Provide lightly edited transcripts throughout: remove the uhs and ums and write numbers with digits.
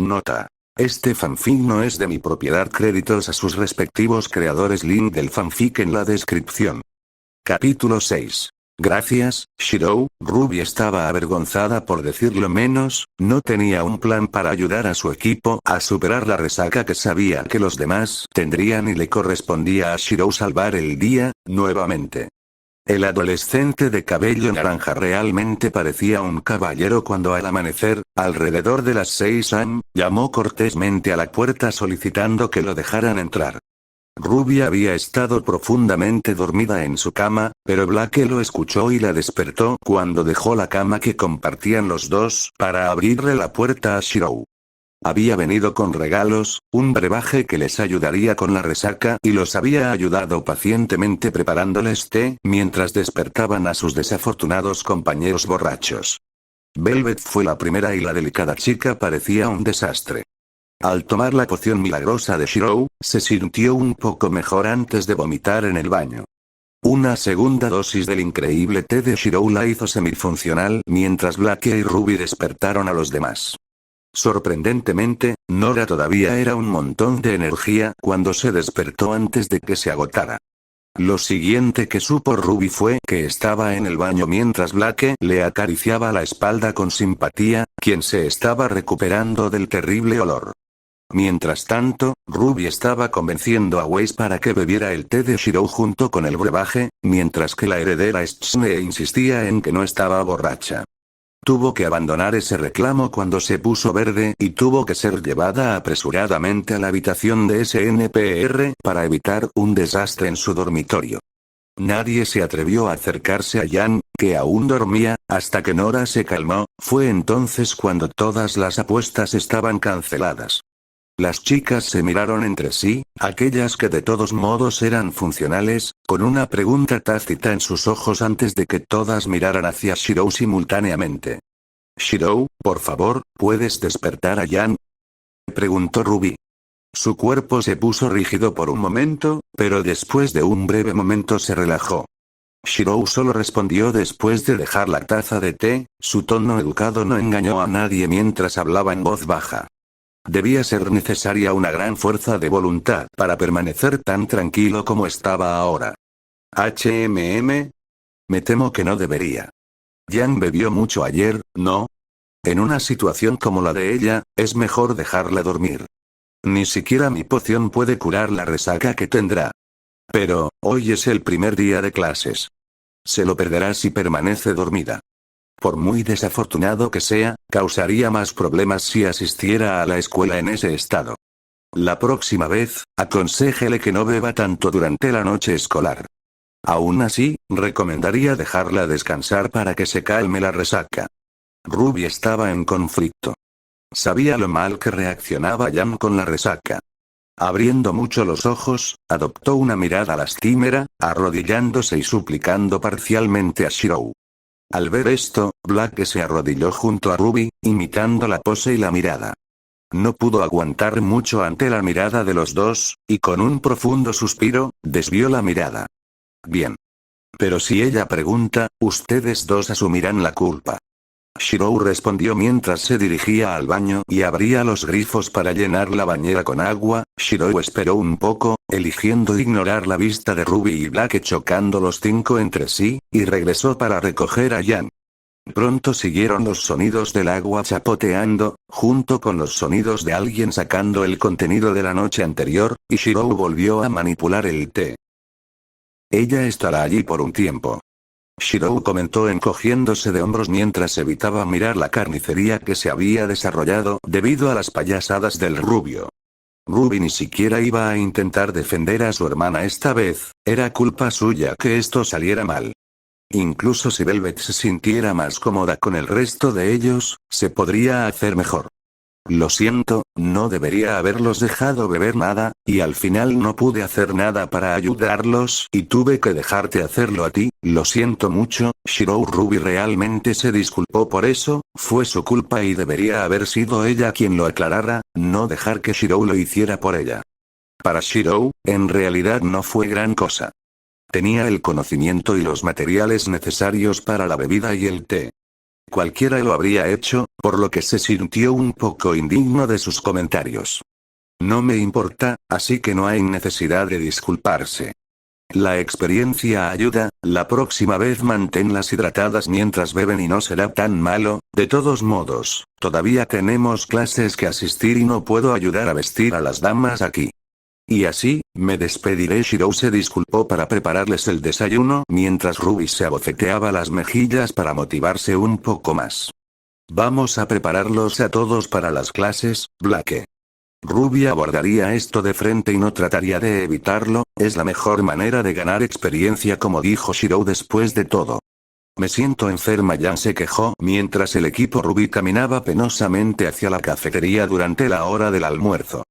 Nota. Este fanfic no es de mi propiedad. Créditos a sus respectivos creadores. Link del fanfic en la descripción. Capítulo 6. Gracias, Shirou. Ruby estaba avergonzada por decirlo menos, no tenía un plan para ayudar a su equipo a superar la resaca que sabía que los demás tendrían y le correspondía a Shirou salvar el día, nuevamente. El adolescente de cabello naranja realmente parecía un caballero cuando al amanecer, alrededor de las 6 am, llamó cortésmente a la puerta solicitando que lo dejaran entrar. Ruby había estado profundamente dormida en su cama, pero Blake lo escuchó y la despertó cuando dejó la cama que compartían los dos para abrirle la puerta a Shirou. Había venido con regalos, un brebaje que les ayudaría con la resaca y los había ayudado pacientemente preparándoles té mientras despertaban a sus desafortunados compañeros borrachos. Velvet fue la primera y la delicada chica parecía un desastre. Al tomar la poción milagrosa de Shirou, se sintió un poco mejor antes de vomitar en el baño. Una segunda dosis del increíble té de Shirou la hizo semifuncional mientras Blake y Ruby despertaron a los demás. Sorprendentemente, Nora todavía era un montón de energía cuando se despertó antes de que se agotara. Lo siguiente que supo Ruby fue que estaba en el baño mientras Blake le acariciaba la espalda con simpatía, quien se estaba recuperando del terrible olor. Mientras tanto, Ruby estaba convenciendo a Weiss para que bebiera el té de Shirou junto con el brebaje, mientras que la heredera Schne insistía en que no estaba borracha. Tuvo que abandonar ese reclamo cuando se puso verde y tuvo que ser llevada apresuradamente a la habitación de SNPR para evitar un desastre en su dormitorio. Nadie se atrevió a acercarse a Jan, que aún dormía, hasta que Nora se calmó. Fue entonces cuando todas las apuestas estaban canceladas. Las chicas se miraron entre sí, aquellas que de todos modos eran funcionales, con una pregunta tácita en sus ojos antes de que todas miraran hacia Shirou simultáneamente. «Shirou, por favor, ¿puedes despertar a Jan?», preguntó Ruby. Su cuerpo se puso rígido por un momento, pero después de un breve momento se relajó. Shirou solo respondió después de dejar la taza de té, su tono educado no engañó a nadie mientras hablaba en voz baja. Debía ser necesaria una gran fuerza de voluntad para permanecer tan tranquilo como estaba ahora. Me temo que no debería. Jan bebió mucho ayer, ¿no? En una situación como la de ella, es mejor dejarla dormir. Ni siquiera mi poción puede curar la resaca que tendrá. Pero, hoy es el primer día de clases. Se lo perderá si permanece dormida. Por muy desafortunado que sea, causaría más problemas si asistiera a la escuela en ese estado. La próxima vez, aconséjele que no beba tanto durante la noche escolar. Aún así, recomendaría dejarla descansar para que se calme la resaca. Ruby estaba en conflicto. Sabía lo mal que reaccionaba Jan con la resaca. Abriendo mucho los ojos, adoptó una mirada lastimera, arrodillándose y suplicando parcialmente a Shirou. Al ver esto, Blake se arrodilló junto a Ruby, imitando la pose y la mirada. No pudo aguantar mucho ante la mirada de los dos, y con un profundo suspiro, desvió la mirada. Bien. Pero si ella pregunta, ustedes dos asumirán la culpa. Shirou respondió mientras se dirigía al baño y abría los grifos para llenar la bañera con agua. Shirou esperó un poco, eligiendo ignorar la vista de Ruby y Blake chocando los cinco entre sí, y regresó para recoger a Jan. Pronto siguieron los sonidos del agua chapoteando, junto con los sonidos de alguien sacando el contenido de la noche anterior, y Shirou volvió a manipular el té. Ella estará allí por un tiempo. Shirou comentó encogiéndose de hombros mientras evitaba mirar la carnicería que se había desarrollado debido a las payasadas del rubio. Ruby ni siquiera iba a intentar defender a su hermana esta vez, era culpa suya que esto saliera mal. Incluso si Velvet se sintiera más cómoda con el resto de ellos, se podría hacer mejor. Lo siento, no debería haberlos dejado beber nada, y al final no pude hacer nada para ayudarlos y tuve que dejarte hacerlo a ti, lo siento mucho, Shirou. Ruby realmente se disculpó por eso, fue su culpa y debería haber sido ella quien lo aclarara, no dejar que Shirou lo hiciera por ella. Para Shirou, en realidad no fue gran cosa. Tenía el conocimiento y los materiales necesarios para la bebida y el té. Cualquiera lo habría hecho, por lo que se sintió un poco indigno de sus comentarios. No me importa, así que no hay necesidad de disculparse. La experiencia ayuda, la próxima vez manténlas hidratadas mientras beben y no será tan malo. De todos modos, todavía tenemos clases que asistir y no puedo ayudar a vestir a las damas aquí. Y así, me despediré. Shirou se disculpó para prepararles el desayuno mientras Ruby se abofeteaba las mejillas para motivarse un poco más. Vamos a prepararlos a todos para las clases, Blake. Ruby abordaría esto de frente y no trataría de evitarlo, es la mejor manera de ganar experiencia, como dijo Shirou después de todo. Me siento enferma, Jan se quejó mientras el equipo Ruby caminaba penosamente hacia la cafetería durante la hora del almuerzo.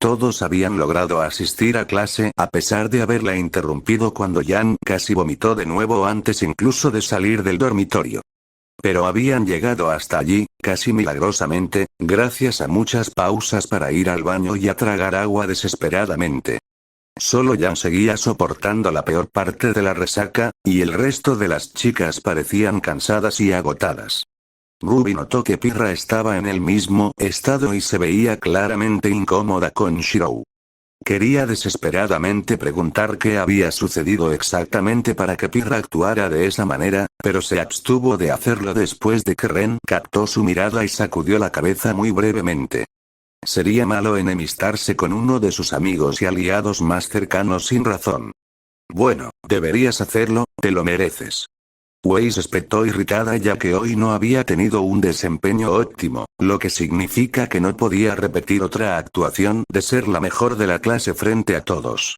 Todos habían logrado asistir a clase a pesar de haberla interrumpido cuando Jan casi vomitó de nuevo antes incluso de salir del dormitorio. Pero habían llegado hasta allí, casi milagrosamente, gracias a muchas pausas para ir al baño y a tragar agua desesperadamente. Solo Jan seguía soportando la peor parte de la resaca, y el resto de las chicas parecían cansadas y agotadas. Ruby notó que Pirra estaba en el mismo estado y se veía claramente incómoda con Shirou. Quería desesperadamente preguntar qué había sucedido exactamente para que Pirra actuara de esa manera, pero se abstuvo de hacerlo después de que Ren captó su mirada y sacudió la cabeza muy brevemente. Sería malo enemistarse con uno de sus amigos y aliados más cercanos sin razón. Bueno, deberías hacerlo, te lo mereces. Weiss espetó irritada ya que hoy no había tenido un desempeño óptimo, lo que significa que no podía repetir otra actuación de ser la mejor de la clase frente a todos.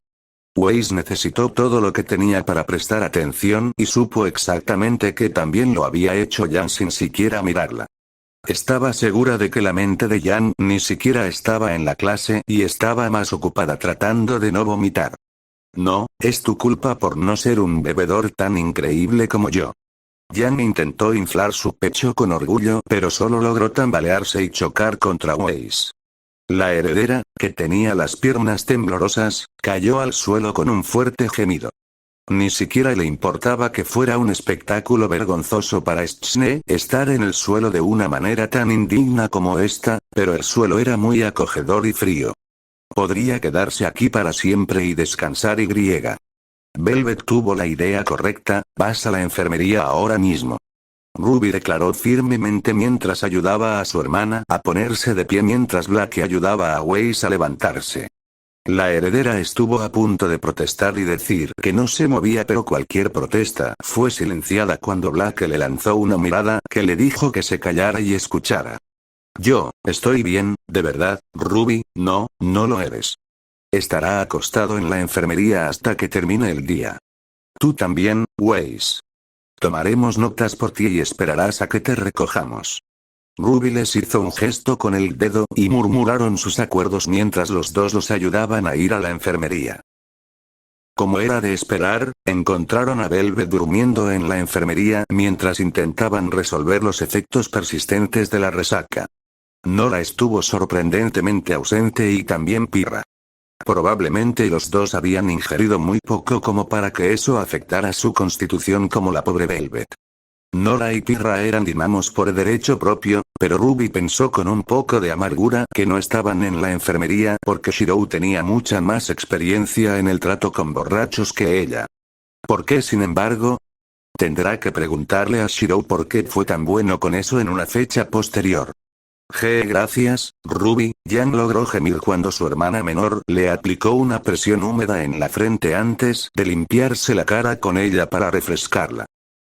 Weiss necesitó todo lo que tenía para prestar atención y supo exactamente que también lo había hecho Jan sin siquiera mirarla. Estaba segura de que la mente de Jan ni siquiera estaba en la clase y estaba más ocupada tratando de no vomitar. No, es tu culpa por no ser un bebedor tan increíble como yo. Jan intentó inflar su pecho con orgullo, pero solo logró tambalearse y chocar contra Weiss. La heredera, que tenía las piernas temblorosas, cayó al suelo con un fuerte gemido. Ni siquiera le importaba que fuera un espectáculo vergonzoso para Schne estar en el suelo de una manera tan indigna como esta, pero el suelo era muy acogedor y frío. Podría quedarse aquí para siempre y descansar. Velvet tuvo la idea correcta, vas a la enfermería ahora mismo. Ruby declaró firmemente mientras ayudaba a su hermana a ponerse de pie mientras Blake ayudaba a Weiss a levantarse. La heredera estuvo a punto de protestar y decir que no se movía, pero cualquier protesta fue silenciada cuando Blake le lanzó una mirada que le dijo que se callara y escuchara. Yo, estoy bien, de verdad, Ruby, no, no lo eres. Estará acostado en la enfermería hasta que termine el día. Tú también, Weiss. Tomaremos notas por ti y esperarás a que te recojamos. Ruby les hizo un gesto con el dedo y murmuraron sus acuerdos mientras los dos los ayudaban a ir a la enfermería. Como era de esperar, encontraron a Velvet durmiendo en la enfermería mientras intentaban resolver los efectos persistentes de la resaca. Nora estuvo sorprendentemente ausente y también Pirra. Probablemente los dos habían ingerido muy poco como para que eso afectara su constitución como la pobre Velvet. Nora y Pirra eran dinamos por derecho propio, pero Ruby pensó con un poco de amargura que no estaban en la enfermería porque Shirou tenía mucha más experiencia en el trato con borrachos que ella. ¿Por qué, sin embargo? Tendrá que preguntarle a Shirou por qué fue tan bueno con eso en una fecha posterior. Gracias, Ruby. Jan logró gemir cuando su hermana menor le aplicó una presión húmeda en la frente antes de limpiarse la cara con ella para refrescarla.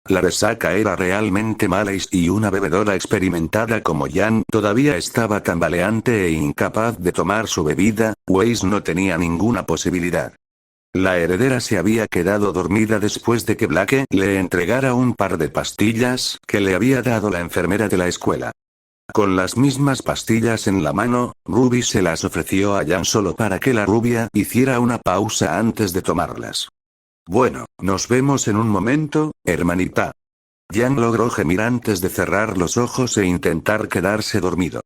La resaca era realmente mala y una bebedora experimentada como Jan todavía estaba tambaleante e incapaz de tomar su bebida. Weiss no tenía ninguna posibilidad. La heredera se había quedado dormida después de que Blake le entregara un par de pastillas que le había dado la enfermera de la escuela. Con las mismas pastillas en la mano, Ruby se las ofreció a Jan solo para que la rubia hiciera una pausa antes de tomarlas. Bueno, nos vemos en un momento, hermanita. Jan logró gemir antes de cerrar los ojos e intentar quedarse dormido.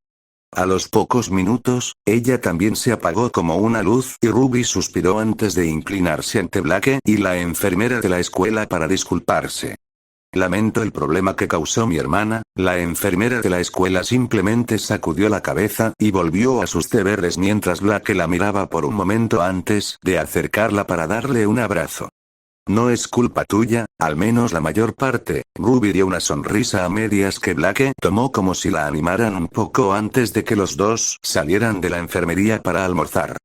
A los pocos minutos, ella también se apagó como una luz y Ruby suspiró antes de inclinarse ante Blake y la enfermera de la escuela para disculparse. Lamento el problema que causó mi hermana. La enfermera de la escuela simplemente sacudió la cabeza y volvió a sus deberes mientras Black la miraba por un momento antes de acercarla para darle un abrazo. No es culpa tuya, al menos la mayor parte. Ruby dio una sonrisa a medias que Black tomó como si la animaran un poco antes de que los dos salieran de la enfermería para almorzar.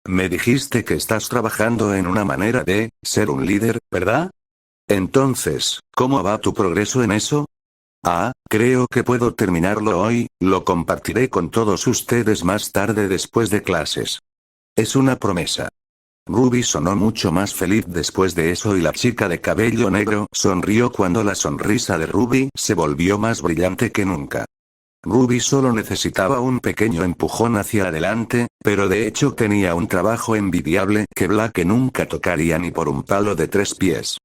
Me dijiste que estás trabajando en una manera de ser un líder, ¿verdad? Entonces, ¿cómo va tu progreso en eso? Creo que puedo terminarlo hoy, lo compartiré con todos ustedes más tarde después de clases. Es una promesa. Ruby sonó mucho más feliz después de eso y la chica de cabello negro sonrió cuando la sonrisa de Ruby se volvió más brillante que nunca. Ruby solo necesitaba un pequeño empujón hacia adelante, pero de hecho tenía un trabajo envidiable que Black nunca tocaría ni por un palo de 3 pies.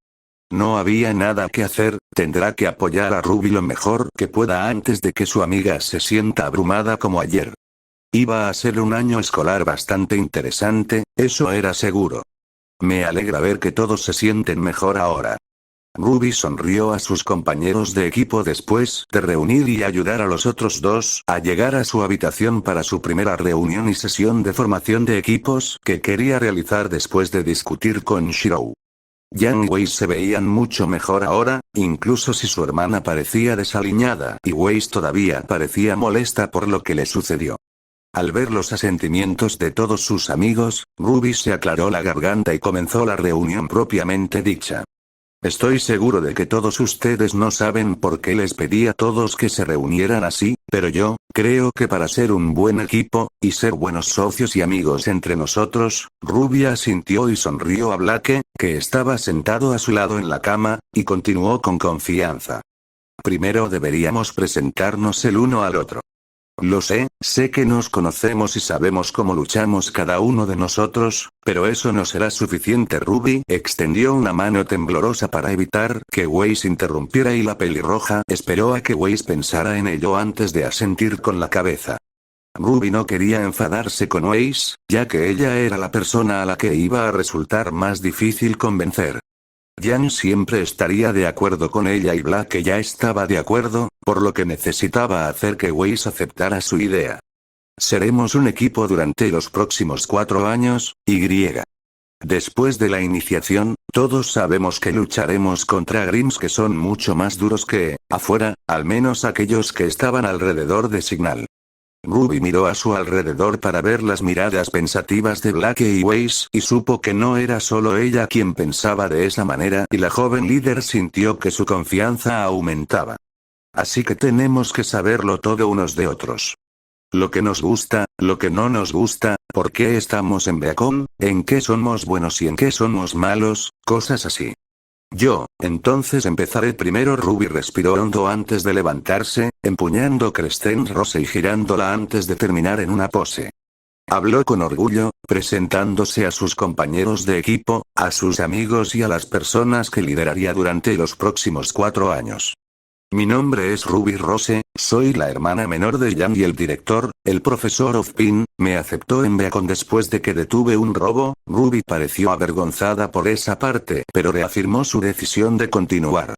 No había nada que hacer, tendrá que apoyar a Ruby lo mejor que pueda antes de que su amiga se sienta abrumada como ayer. Iba a ser un año escolar bastante interesante, eso era seguro. Me alegra ver que todos se sienten mejor ahora. Ruby sonrió a sus compañeros de equipo después de reunir y ayudar a los otros dos a llegar a su habitación para su primera reunión y sesión de formación de equipos que quería realizar después de discutir con Shirou. Yang y Weiss se veían mucho mejor ahora, incluso si su hermana parecía desaliñada y Weiss todavía parecía molesta por lo que le sucedió. Al ver los asentimientos de todos sus amigos, Ruby se aclaró la garganta y comenzó la reunión propiamente dicha. Estoy seguro de que todos ustedes no saben por qué les pedí a todos que se reunieran así, pero yo creo que para ser un buen equipo, y ser buenos socios y amigos entre nosotros, Ruby asintió y sonrió a Black, que estaba sentado a su lado en la cama, y continuó con confianza. Primero deberíamos presentarnos el uno al otro. Lo sé que nos conocemos y sabemos cómo luchamos cada uno de nosotros, pero eso no será suficiente. Ruby extendió una mano temblorosa para evitar que Weiss interrumpiera y la pelirroja esperó a que Weiss pensara en ello antes de asentir con la cabeza. Ruby no quería enfadarse con Weiss, ya que ella era la persona a la que iba a resultar más difícil convencer. Yang siempre estaría de acuerdo con ella y Black ya estaba de acuerdo, por lo que necesitaba hacer que Weiss aceptara su idea. Seremos un equipo durante los próximos 4 años, y. Después de la iniciación, todos sabemos que lucharemos contra Grims que son mucho más duros que, afuera, al menos aquellos que estaban alrededor de Signal. Ruby miró a su alrededor para ver las miradas pensativas de Black y Weiss y supo que no era solo ella quien pensaba de esa manera y la joven líder sintió que su confianza aumentaba. Así que tenemos que saberlo todo unos de otros. Lo que nos gusta, lo que no nos gusta, por qué estamos en Beacon, en qué somos buenos y en qué somos malos, cosas así. Entonces empezaré primero. Ruby respiró hondo antes de levantarse, empuñando Crescent Rose y girándola antes de terminar en una pose. Habló con orgullo, presentándose a sus compañeros de equipo, a sus amigos y a las personas que lideraría durante los próximos 4 años. Mi nombre es Ruby Rose, soy la hermana menor de Yang y el director, el profesor Ozpin, me aceptó en Beacon después de que detuve un robo. Ruby pareció avergonzada por esa parte, pero reafirmó su decisión de continuar.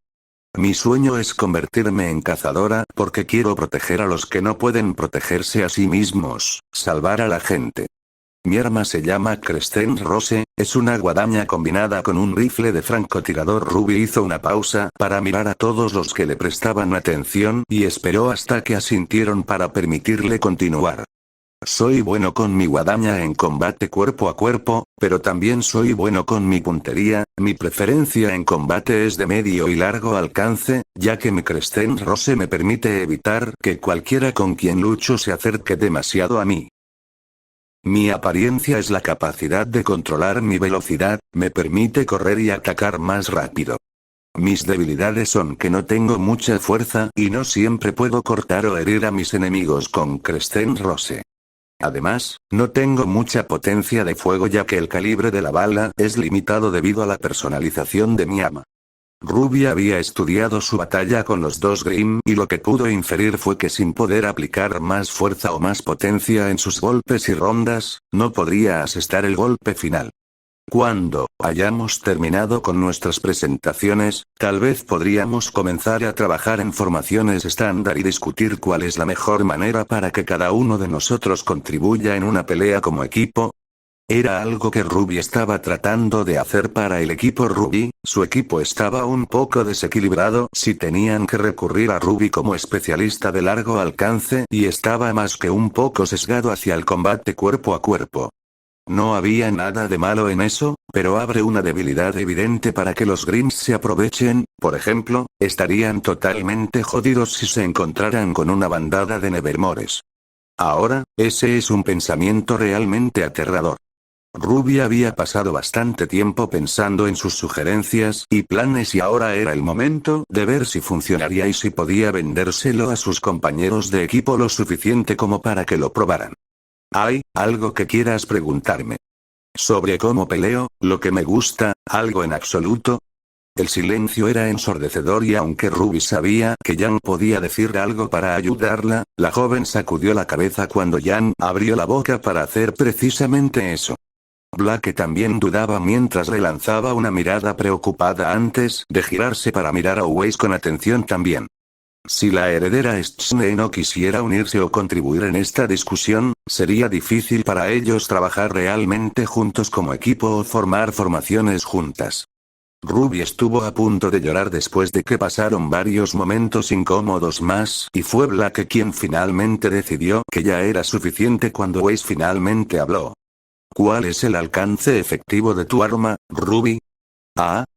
Mi sueño es convertirme en cazadora porque quiero proteger a los que no pueden protegerse a sí mismos, salvar a la gente. Mi arma se llama Crescent Rose, es una guadaña combinada con un rifle de francotirador. Ruby hizo una pausa para mirar a todos los que le prestaban atención y esperó hasta que asintieron para permitirle continuar. Soy bueno con mi guadaña en combate cuerpo a cuerpo, pero también soy bueno con mi puntería. Mi preferencia en combate es de medio y largo alcance, ya que mi Crescent Rose me permite evitar que cualquiera con quien lucho se acerque demasiado a mí. Mi apariencia es la capacidad de controlar mi velocidad, me permite correr y atacar más rápido. Mis debilidades son que no tengo mucha fuerza y no siempre puedo cortar o herir a mis enemigos con Crescent Rose. Además, no tengo mucha potencia de fuego ya que el calibre de la bala es limitado debido a la personalización de mi arma. Ruby había estudiado su batalla con los dos Grimm y lo que pudo inferir fue que sin poder aplicar más fuerza o más potencia en sus golpes y rondas, no podría asestar el golpe final. Cuando hayamos terminado con nuestras presentaciones, tal vez podríamos comenzar a trabajar en formaciones estándar y discutir cuál es la mejor manera para que cada uno de nosotros contribuya en una pelea como equipo. Era algo que Ruby estaba tratando de hacer para el equipo Ruby. Su equipo estaba un poco desequilibrado si tenían que recurrir a Ruby como especialista de largo alcance y estaba más que un poco sesgado hacia el combate cuerpo a cuerpo. No había nada de malo en eso, pero abre una debilidad evidente para que los Grimms se aprovechen. Por ejemplo, estarían totalmente jodidos si se encontraran con una bandada de Nevermores. Ahora, ese es un pensamiento realmente aterrador. Ruby había pasado bastante tiempo pensando en sus sugerencias y planes y ahora era el momento de ver si funcionaría y si podía vendérselo a sus compañeros de equipo lo suficiente como para que lo probaran. ¿Hay algo que quieras preguntarme? ¿Sobre cómo peleo, lo que me gusta, algo en absoluto? El silencio era ensordecedor y aunque Ruby sabía que Jan podía decir algo para ayudarla, la joven sacudió la cabeza cuando Jan abrió la boca para hacer precisamente eso. Blake también dudaba mientras le lanzaba una mirada preocupada antes de girarse para mirar a Weiss con atención también. Si la heredera Stschne no quisiera unirse o contribuir en esta discusión, sería difícil para ellos trabajar realmente juntos como equipo o formar formaciones juntas. Ruby estuvo a punto de llorar después de que pasaron varios momentos incómodos más y fue Blake quien finalmente decidió que ya era suficiente cuando Weiss finalmente habló. ¿Cuál es el alcance efectivo de tu arma, Ruby?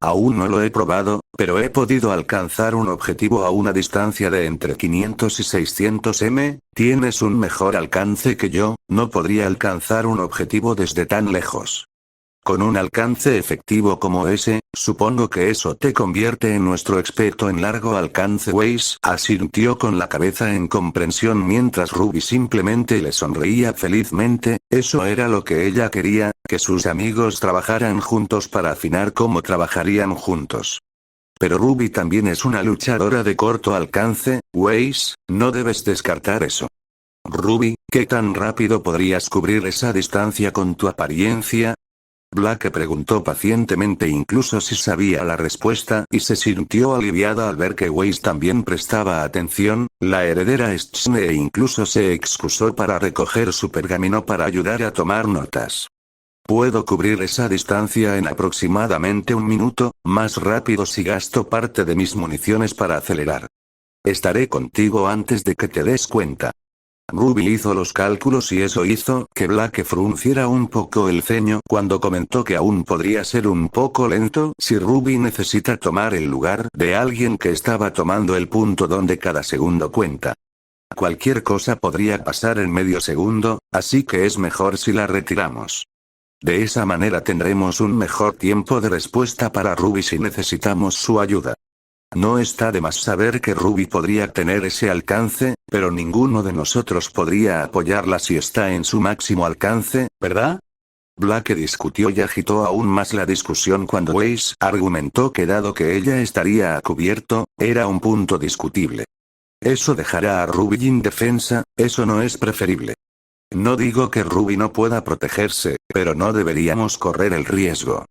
Aún no lo he probado, pero he podido alcanzar un objetivo a una distancia de entre 500 y 600 m. Tienes un mejor alcance que yo, no podría alcanzar un objetivo desde tan lejos. Con un alcance efectivo como ese, supongo que eso te convierte en nuestro experto en largo alcance. Weiss asintió con la cabeza en comprensión mientras Ruby simplemente le sonreía felizmente. Eso era lo que ella quería, que sus amigos trabajaran juntos para afinar cómo trabajarían juntos. Pero Ruby también es una luchadora de corto alcance, Weiss, no debes descartar eso. Ruby, ¿qué tan rápido podrías cubrir esa distancia con tu apariencia? Blake preguntó pacientemente incluso si sabía la respuesta y se sintió aliviada al ver que Weiss también prestaba atención. La heredera Stschne e incluso se excusó para recoger su pergamino para ayudar a tomar notas. Puedo cubrir esa distancia en aproximadamente un minuto, más rápido si gasto parte de mis municiones para acelerar. Estaré contigo antes de que te des cuenta. Ruby hizo los cálculos y eso hizo que Blake frunciera un poco el ceño cuando comentó que aún podría ser un poco lento si Ruby necesita tomar el lugar de alguien que estaba tomando el punto donde cada segundo cuenta. Cualquier cosa podría pasar en medio segundo, así que es mejor si la retiramos. De esa manera tendremos un mejor tiempo de respuesta para Ruby si necesitamos su ayuda. No está de más saber que Ruby podría tener ese alcance, pero ninguno de nosotros podría apoyarla si está en su máximo alcance, ¿verdad? Blake discutió y agitó aún más la discusión cuando Weiss argumentó que dado que ella estaría a cubierto, era un punto discutible. Eso dejará a Ruby indefensa, eso no es preferible. No digo que Ruby no pueda protegerse, pero no deberíamos correr el riesgo.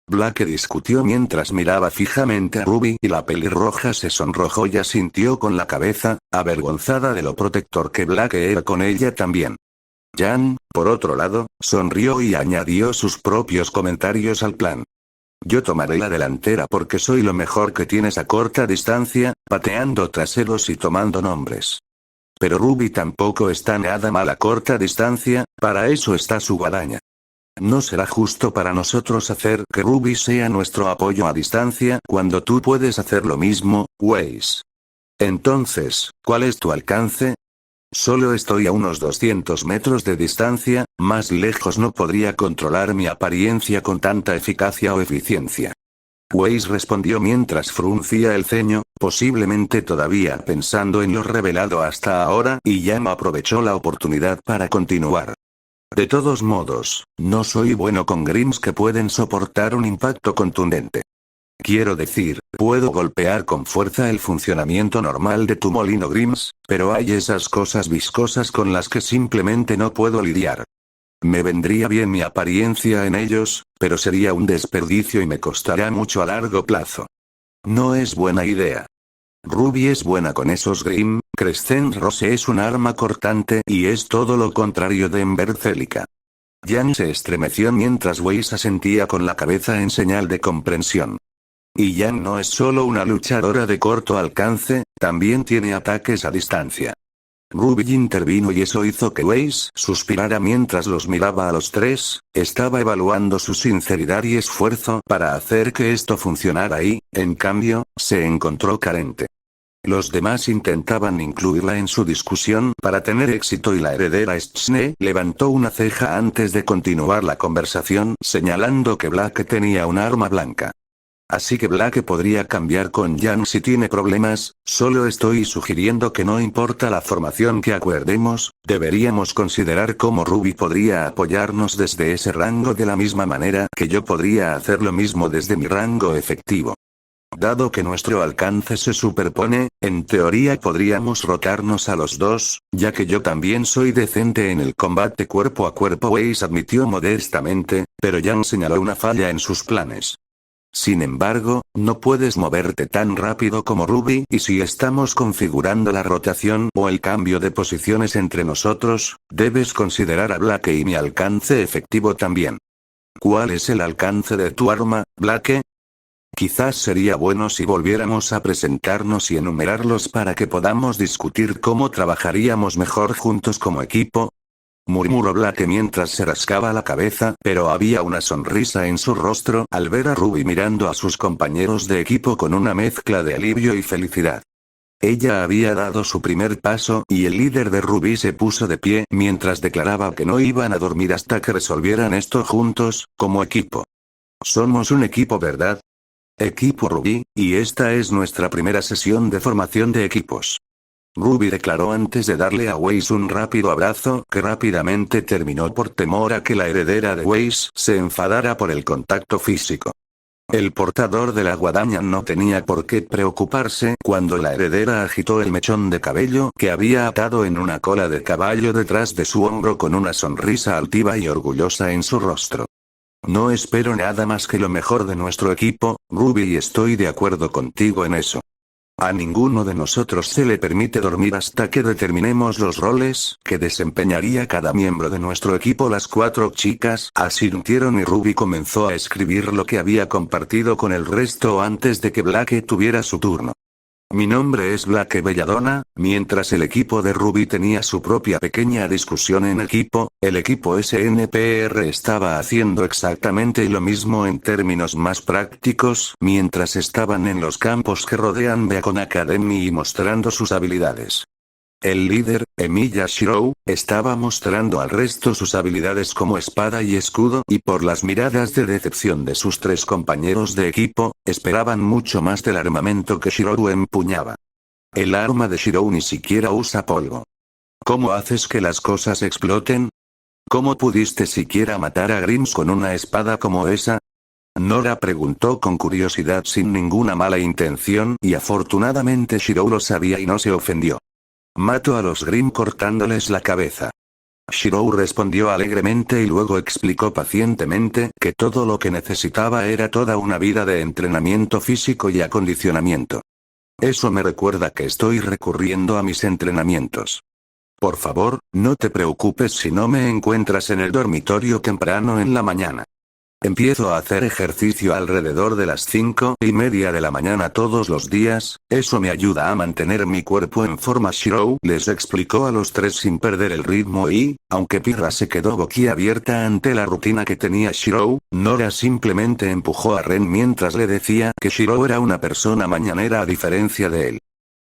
Blake discutió mientras miraba fijamente a Ruby y la pelirroja se sonrojó y asintió con la cabeza, avergonzada de lo protector que Blake era con ella también. Jan, por otro lado, sonrió y añadió sus propios comentarios al plan. Yo tomaré la delantera porque soy lo mejor que tienes a corta distancia, pateando traseros y tomando nombres. Pero Ruby tampoco está nada mal a corta distancia, para eso está su guadaña. No será justo para nosotros hacer que Ruby sea nuestro apoyo a distancia cuando tú puedes hacer lo mismo, Weiss. Entonces, ¿cuál es tu alcance? Solo estoy a unos 200 metros de distancia, más lejos no podría controlar mi apariencia con tanta eficacia o eficiencia. Weiss respondió mientras fruncía el ceño, posiblemente todavía pensando en lo revelado hasta ahora, y Jan aprovechó la oportunidad para continuar. De todos modos, no soy bueno con Grimms que pueden soportar un impacto contundente. Quiero decir, puedo golpear con fuerza el funcionamiento normal de tu molino Grimms, pero hay esas cosas viscosas con las que simplemente no puedo lidiar. Me vendría bien mi apariencia en ellos, pero sería un desperdicio y me costará mucho a largo plazo. No es buena idea. Ruby es buena con esos Grim, Crescent Rose es un arma cortante y es todo lo contrario de Ember Celica. Jan se estremeció mientras Weiss asentía con la cabeza en señal de comprensión. Y Jan no es solo una luchadora de corto alcance, también tiene ataques a distancia. Ruby intervino y eso hizo que Weiss suspirara mientras los miraba a los tres, estaba evaluando su sinceridad y esfuerzo para hacer que esto funcionara y, en cambio, se encontró carente. Los demás intentaban incluirla en su discusión para tener éxito y la heredera Schne levantó una ceja antes de continuar la conversación señalando que Blake tenía un arma blanca. Así que Blake podría cambiar con Jan si tiene problemas, solo estoy sugiriendo que no importa la formación que acuerdemos, deberíamos considerar cómo Ruby podría apoyarnos desde ese rango de la misma manera que yo podría hacer lo mismo desde mi rango efectivo. Dado que nuestro alcance se superpone, en teoría podríamos rotarnos a los dos, ya que yo también soy decente en el combate cuerpo a cuerpo. Weiss admitió modestamente, pero Jan señaló una falla en sus planes. Sin embargo, no puedes moverte tan rápido como Ruby y si estamos configurando la rotación o el cambio de posiciones entre nosotros, debes considerar a Blake y mi alcance efectivo también. ¿Cuál es el alcance de tu arma, Blake? Quizás sería bueno si volviéramos a presentarnos y enumerarlos para que podamos discutir cómo trabajaríamos mejor juntos como equipo. Murmuró Blake mientras se rascaba la cabeza, pero había una sonrisa en su rostro al ver a Ruby mirando a sus compañeros de equipo con una mezcla de alivio y felicidad. Ella había dado su primer paso y el líder de Ruby se puso de pie mientras declaraba que no iban a dormir hasta que resolvieran esto juntos, como equipo. Somos un equipo, ¿verdad? Equipo Ruby, y esta es nuestra primera sesión de formación de equipos. Ruby declaró antes de darle a Weiss un rápido abrazo que rápidamente terminó por temor a que la heredera de Weiss se enfadara por el contacto físico. El portador de la guadaña no tenía por qué preocuparse cuando la heredera agitó el mechón de cabello que había atado en una cola de caballo detrás de su hombro con una sonrisa altiva y orgullosa en su rostro. No espero nada más que lo mejor de nuestro equipo, Ruby, y estoy de acuerdo contigo en eso. A ninguno de nosotros se le permite dormir hasta que determinemos los roles que desempeñaría cada miembro de nuestro equipo. Las cuatro chicas asintieron y Ruby comenzó a escribir lo que había compartido con el resto antes de que Blake tuviera su turno. Mi nombre es Blake Belladonna. Mientras el equipo de Ruby tenía su propia pequeña discusión en equipo, el equipo SNPR estaba haciendo exactamente lo mismo en términos más prácticos, mientras estaban en los campos que rodean Beacon Academy y mostrando sus habilidades. El líder, Emilia Shirou, estaba mostrando al resto sus habilidades como espada y escudo y por las miradas de decepción de sus tres compañeros de equipo, esperaban mucho más del armamento que Shirou empuñaba. El arma de Shirou ni siquiera usa polvo. ¿Cómo haces que las cosas exploten? ¿Cómo pudiste siquiera matar a Grims con una espada como esa? Nora preguntó con curiosidad sin ninguna mala intención y afortunadamente Shirou lo sabía y no se ofendió. Mato a los Grimm cortándoles la cabeza. Shirou respondió alegremente y luego explicó pacientemente que todo lo que necesitaba era toda una vida de entrenamiento físico y acondicionamiento. Eso me recuerda que estoy recurriendo a mis entrenamientos. Por favor, no te preocupes si no me encuentras en el dormitorio temprano en la mañana. Empiezo a hacer ejercicio alrededor de las 5:30 de la mañana todos los días, eso me ayuda a mantener mi cuerpo en forma. Shirou les explicó a los tres sin perder el ritmo y, aunque Pirra se quedó boquiabierta ante la rutina que tenía Shirou, Nora simplemente empujó a Ren mientras le decía que Shirou era una persona mañanera a diferencia de él.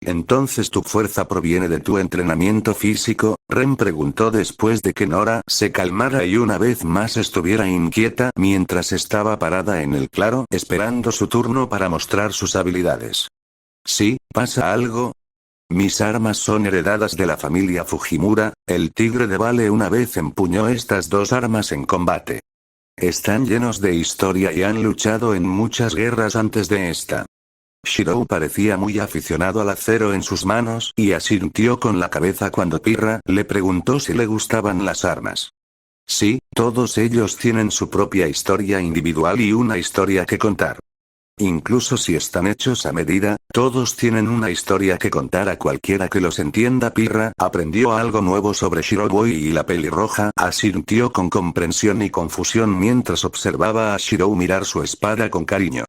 ¿Entonces tu fuerza proviene de tu entrenamiento físico? Ren preguntó después de que Nora se calmara y una vez más estuviera inquieta mientras estaba parada en el claro esperando su turno para mostrar sus habilidades. ¿Sí, pasa algo? Mis armas son heredadas de la familia Fujimura, el tigre de Vale una vez empuñó estas dos armas en combate. Están llenos de historia y han luchado en muchas guerras antes de esta. Shirou parecía muy aficionado al acero en sus manos y asintió con la cabeza cuando Pirra le preguntó si le gustaban las armas. Sí, todos ellos tienen su propia historia individual y una historia que contar. Incluso si están hechos a medida, todos tienen una historia que contar a cualquiera que los entienda. Pirra aprendió algo nuevo sobre Shiroboi y la pelirroja asintió con comprensión y confusión mientras observaba a Shirou mirar su espada con cariño.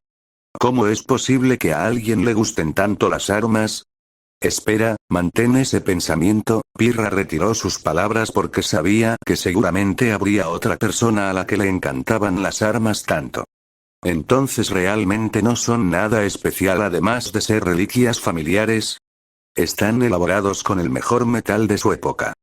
¿Cómo es posible que a alguien le gusten tanto las armas? Espera, mantén ese pensamiento. Pirra retiró sus palabras porque sabía que seguramente habría otra persona a la que le encantaban las armas tanto. Entonces realmente no son nada especial además de ser reliquias familiares. Están elaborados con el mejor metal de su época.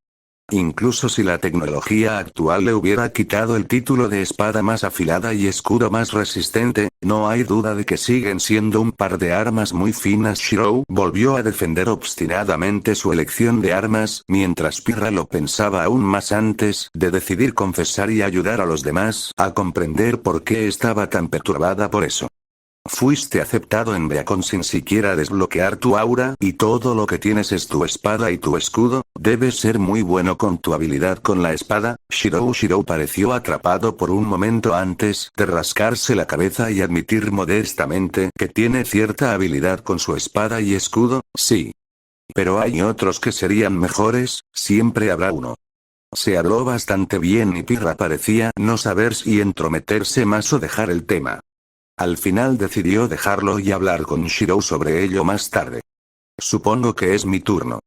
Incluso si la tecnología actual le hubiera quitado el título de espada más afilada y escudo más resistente, no hay duda de que siguen siendo un par de armas muy finas. Shirou volvió a defender obstinadamente su elección de armas, mientras Pirra lo pensaba aún más antes de decidir confesar y ayudar a los demás a comprender por qué estaba tan perturbada por eso. Fuiste aceptado en Beacon sin siquiera desbloquear tu aura y todo lo que tienes es tu espada y tu escudo. Debes ser muy bueno con tu habilidad con la espada. Shirou pareció atrapado por un momento antes de rascarse la cabeza y admitir modestamente que tiene cierta habilidad con su espada y escudo. Sí. Pero hay otros que serían mejores, siempre habrá uno. Se habló bastante bien y Pirra parecía no saber si entrometerse más o dejar el tema. Al final decidió dejarlo y hablar con Shirou sobre ello más tarde. Supongo que es mi turno.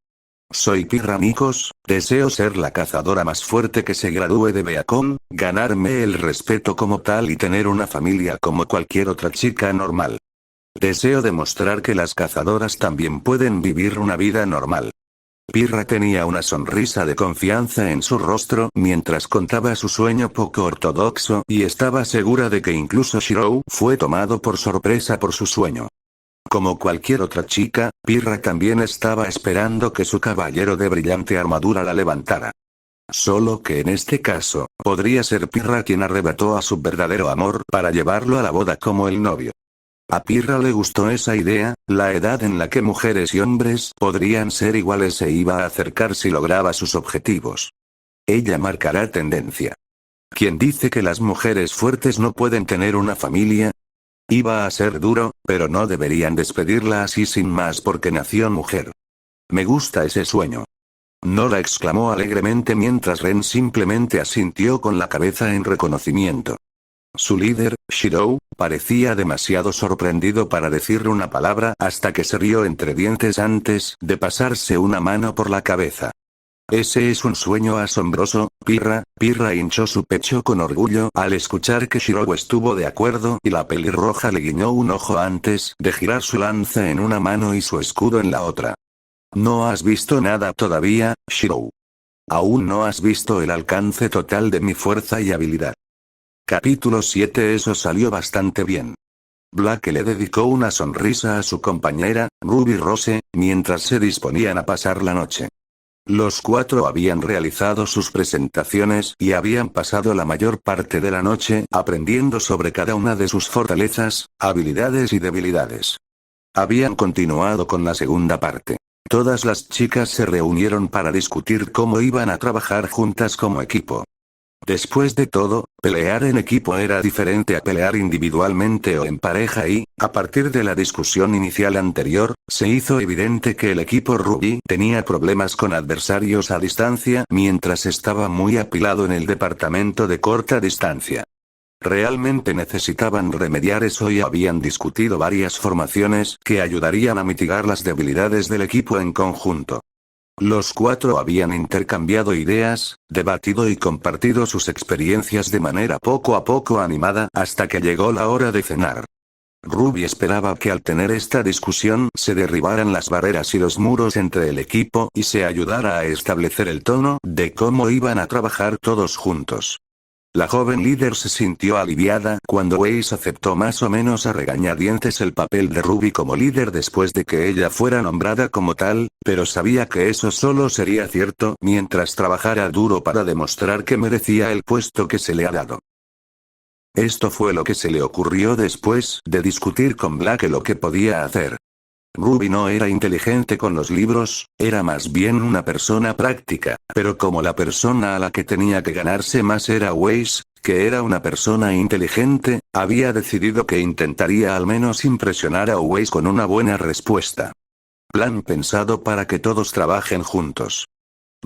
Soy Pirra Nikos, deseo ser la cazadora más fuerte que se gradúe de Beacon, ganarme el respeto como tal y tener una familia como cualquier otra chica normal. Deseo demostrar que las cazadoras también pueden vivir una vida normal. Pirra tenía una sonrisa de confianza en su rostro mientras contaba su sueño poco ortodoxo y estaba segura de que incluso Shirou fue tomado por sorpresa por su sueño. Como cualquier otra chica, Pirra también estaba esperando que su caballero de brillante armadura la levantara. Solo que en este caso, podría ser Pirra quien arrebató a su verdadero amor para llevarlo a la boda como el novio. A Pirra le gustó esa idea, la edad en la que mujeres y hombres podrían ser iguales se iba a acercar si lograba sus objetivos. Ella marcará tendencia. ¿Quién dice que las mujeres fuertes no pueden tener una familia? Iba a ser duro, pero no deberían despedirla así sin más porque nació mujer. Me gusta ese sueño. Nora exclamó alegremente mientras Ren simplemente asintió con la cabeza en reconocimiento. Su líder, Shirou, parecía demasiado sorprendido para decirle una palabra hasta que se rió entre dientes antes de pasarse una mano por la cabeza. Ese es un sueño asombroso, Pirra. Pirra hinchó su pecho con orgullo al escuchar que Shirou estuvo de acuerdo y la pelirroja le guiñó un ojo antes de girar su lanza en una mano y su escudo en la otra. No has visto nada todavía, Shirou. Aún no has visto el alcance total de mi fuerza y habilidad. Capítulo 7. Eso salió bastante bien. Black le dedicó una sonrisa a su compañera, Ruby Rose, mientras se disponían a pasar la noche. Los cuatro habían realizado sus presentaciones y habían pasado la mayor parte de la noche aprendiendo sobre cada una de sus fortalezas, habilidades y debilidades. Habían continuado con la segunda parte. Todas las chicas se reunieron para discutir cómo iban a trabajar juntas como equipo. Después de todo, pelear en equipo era diferente a pelear individualmente o en pareja y, a partir de la discusión inicial anterior, se hizo evidente que el equipo Ruby tenía problemas con adversarios a distancia mientras estaba muy apilado en el departamento de corta distancia. Realmente necesitaban remediar eso y habían discutido varias formaciones que ayudarían a mitigar las debilidades del equipo en conjunto. Los cuatro habían intercambiado ideas, debatido y compartido sus experiencias de manera poco a poco animada hasta que llegó la hora de cenar. Ruby esperaba que al tener esta discusión se derribaran las barreras y los muros entre el equipo y se ayudara a establecer el tono de cómo iban a trabajar todos juntos. La joven líder se sintió aliviada cuando Weiss aceptó más o menos a regañadientes el papel de Ruby como líder después de que ella fuera nombrada como tal, pero sabía que eso solo sería cierto mientras trabajara duro para demostrar que merecía el puesto que se le ha dado. Esto fue lo que se le ocurrió después de discutir con Black lo que podía hacer. Ruby no era inteligente con los libros, era más bien una persona práctica, pero como la persona a la que tenía que ganarse más era Weiss, que era una persona inteligente, había decidido que intentaría al menos impresionar a Weiss con una buena respuesta. Plan pensado para que todos trabajen juntos.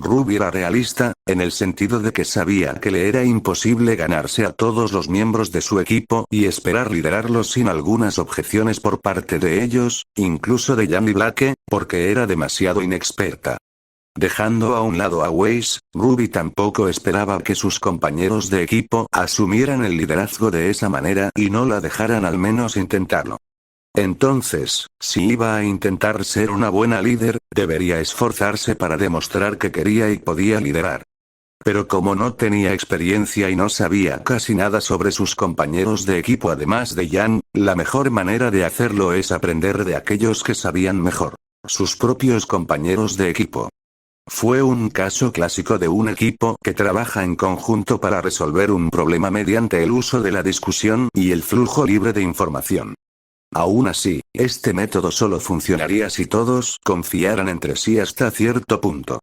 Ruby era realista, en el sentido de que sabía que le era imposible ganarse a todos los miembros de su equipo y esperar liderarlos sin algunas objeciones por parte de ellos, incluso de Jan y Blake, porque era demasiado inexperta. Dejando a un lado a Weiss, Ruby tampoco esperaba que sus compañeros de equipo asumieran el liderazgo de esa manera y no la dejaran al menos intentarlo. Entonces, si iba a intentar ser una buena líder, debería esforzarse para demostrar que quería y podía liderar. Pero como no tenía experiencia y no sabía casi nada sobre sus compañeros de equipo además de Jan, la mejor manera de hacerlo es aprender de aquellos que sabían mejor. Sus propios compañeros de equipo. Fue un caso clásico de un equipo que trabaja en conjunto para resolver un problema mediante el uso de la discusión y el flujo libre de información. Aún así, este método solo funcionaría si todos confiaran entre sí hasta cierto punto.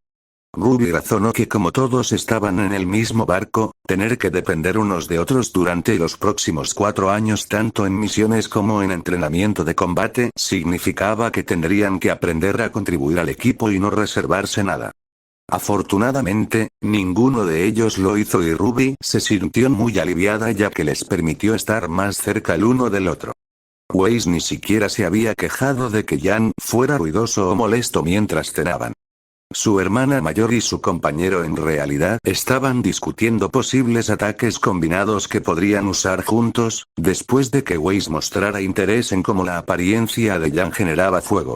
Ruby razonó que como todos estaban en el mismo barco, tener que depender unos de otros durante los próximos 4 años tanto en misiones como en entrenamiento de combate significaba que tendrían que aprender a contribuir al equipo y no reservarse nada. Afortunadamente, ninguno de ellos lo hizo y Ruby se sintió muy aliviada ya que les permitió estar más cerca el uno del otro. Weiss ni siquiera se había quejado de que Jan fuera ruidoso o molesto mientras cenaban. Su hermana mayor y su compañero en realidad estaban discutiendo posibles ataques combinados que podrían usar juntos, después de que Weiss mostrara interés en cómo la apariencia de Jan generaba fuego.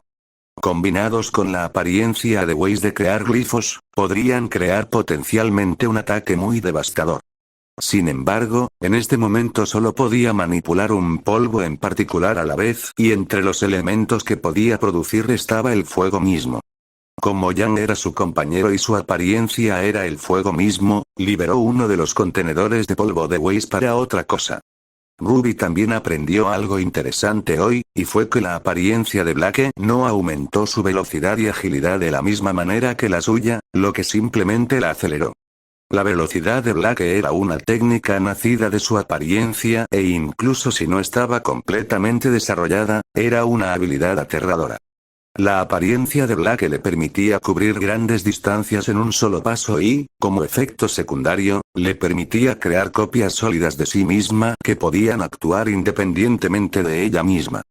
Combinados con la apariencia de Weiss de crear glifos, podrían crear potencialmente un ataque muy devastador. Sin embargo, en este momento solo podía manipular un polvo en particular a la vez, y entre los elementos que podía producir estaba el fuego mismo. Como Jan era su compañero y su apariencia era el fuego mismo, liberó uno de los contenedores de polvo de Weiss para otra cosa. Ruby también aprendió algo interesante hoy, y fue que la apariencia de Blake no aumentó su velocidad y agilidad de la misma manera que la suya, lo que simplemente la aceleró. La velocidad de Blake era una técnica nacida de su apariencia e incluso si no estaba completamente desarrollada, era una habilidad aterradora. La apariencia de Blake le permitía cubrir grandes distancias en un solo paso y, como efecto secundario, le permitía crear copias sólidas de sí misma que podían actuar independientemente de ella misma.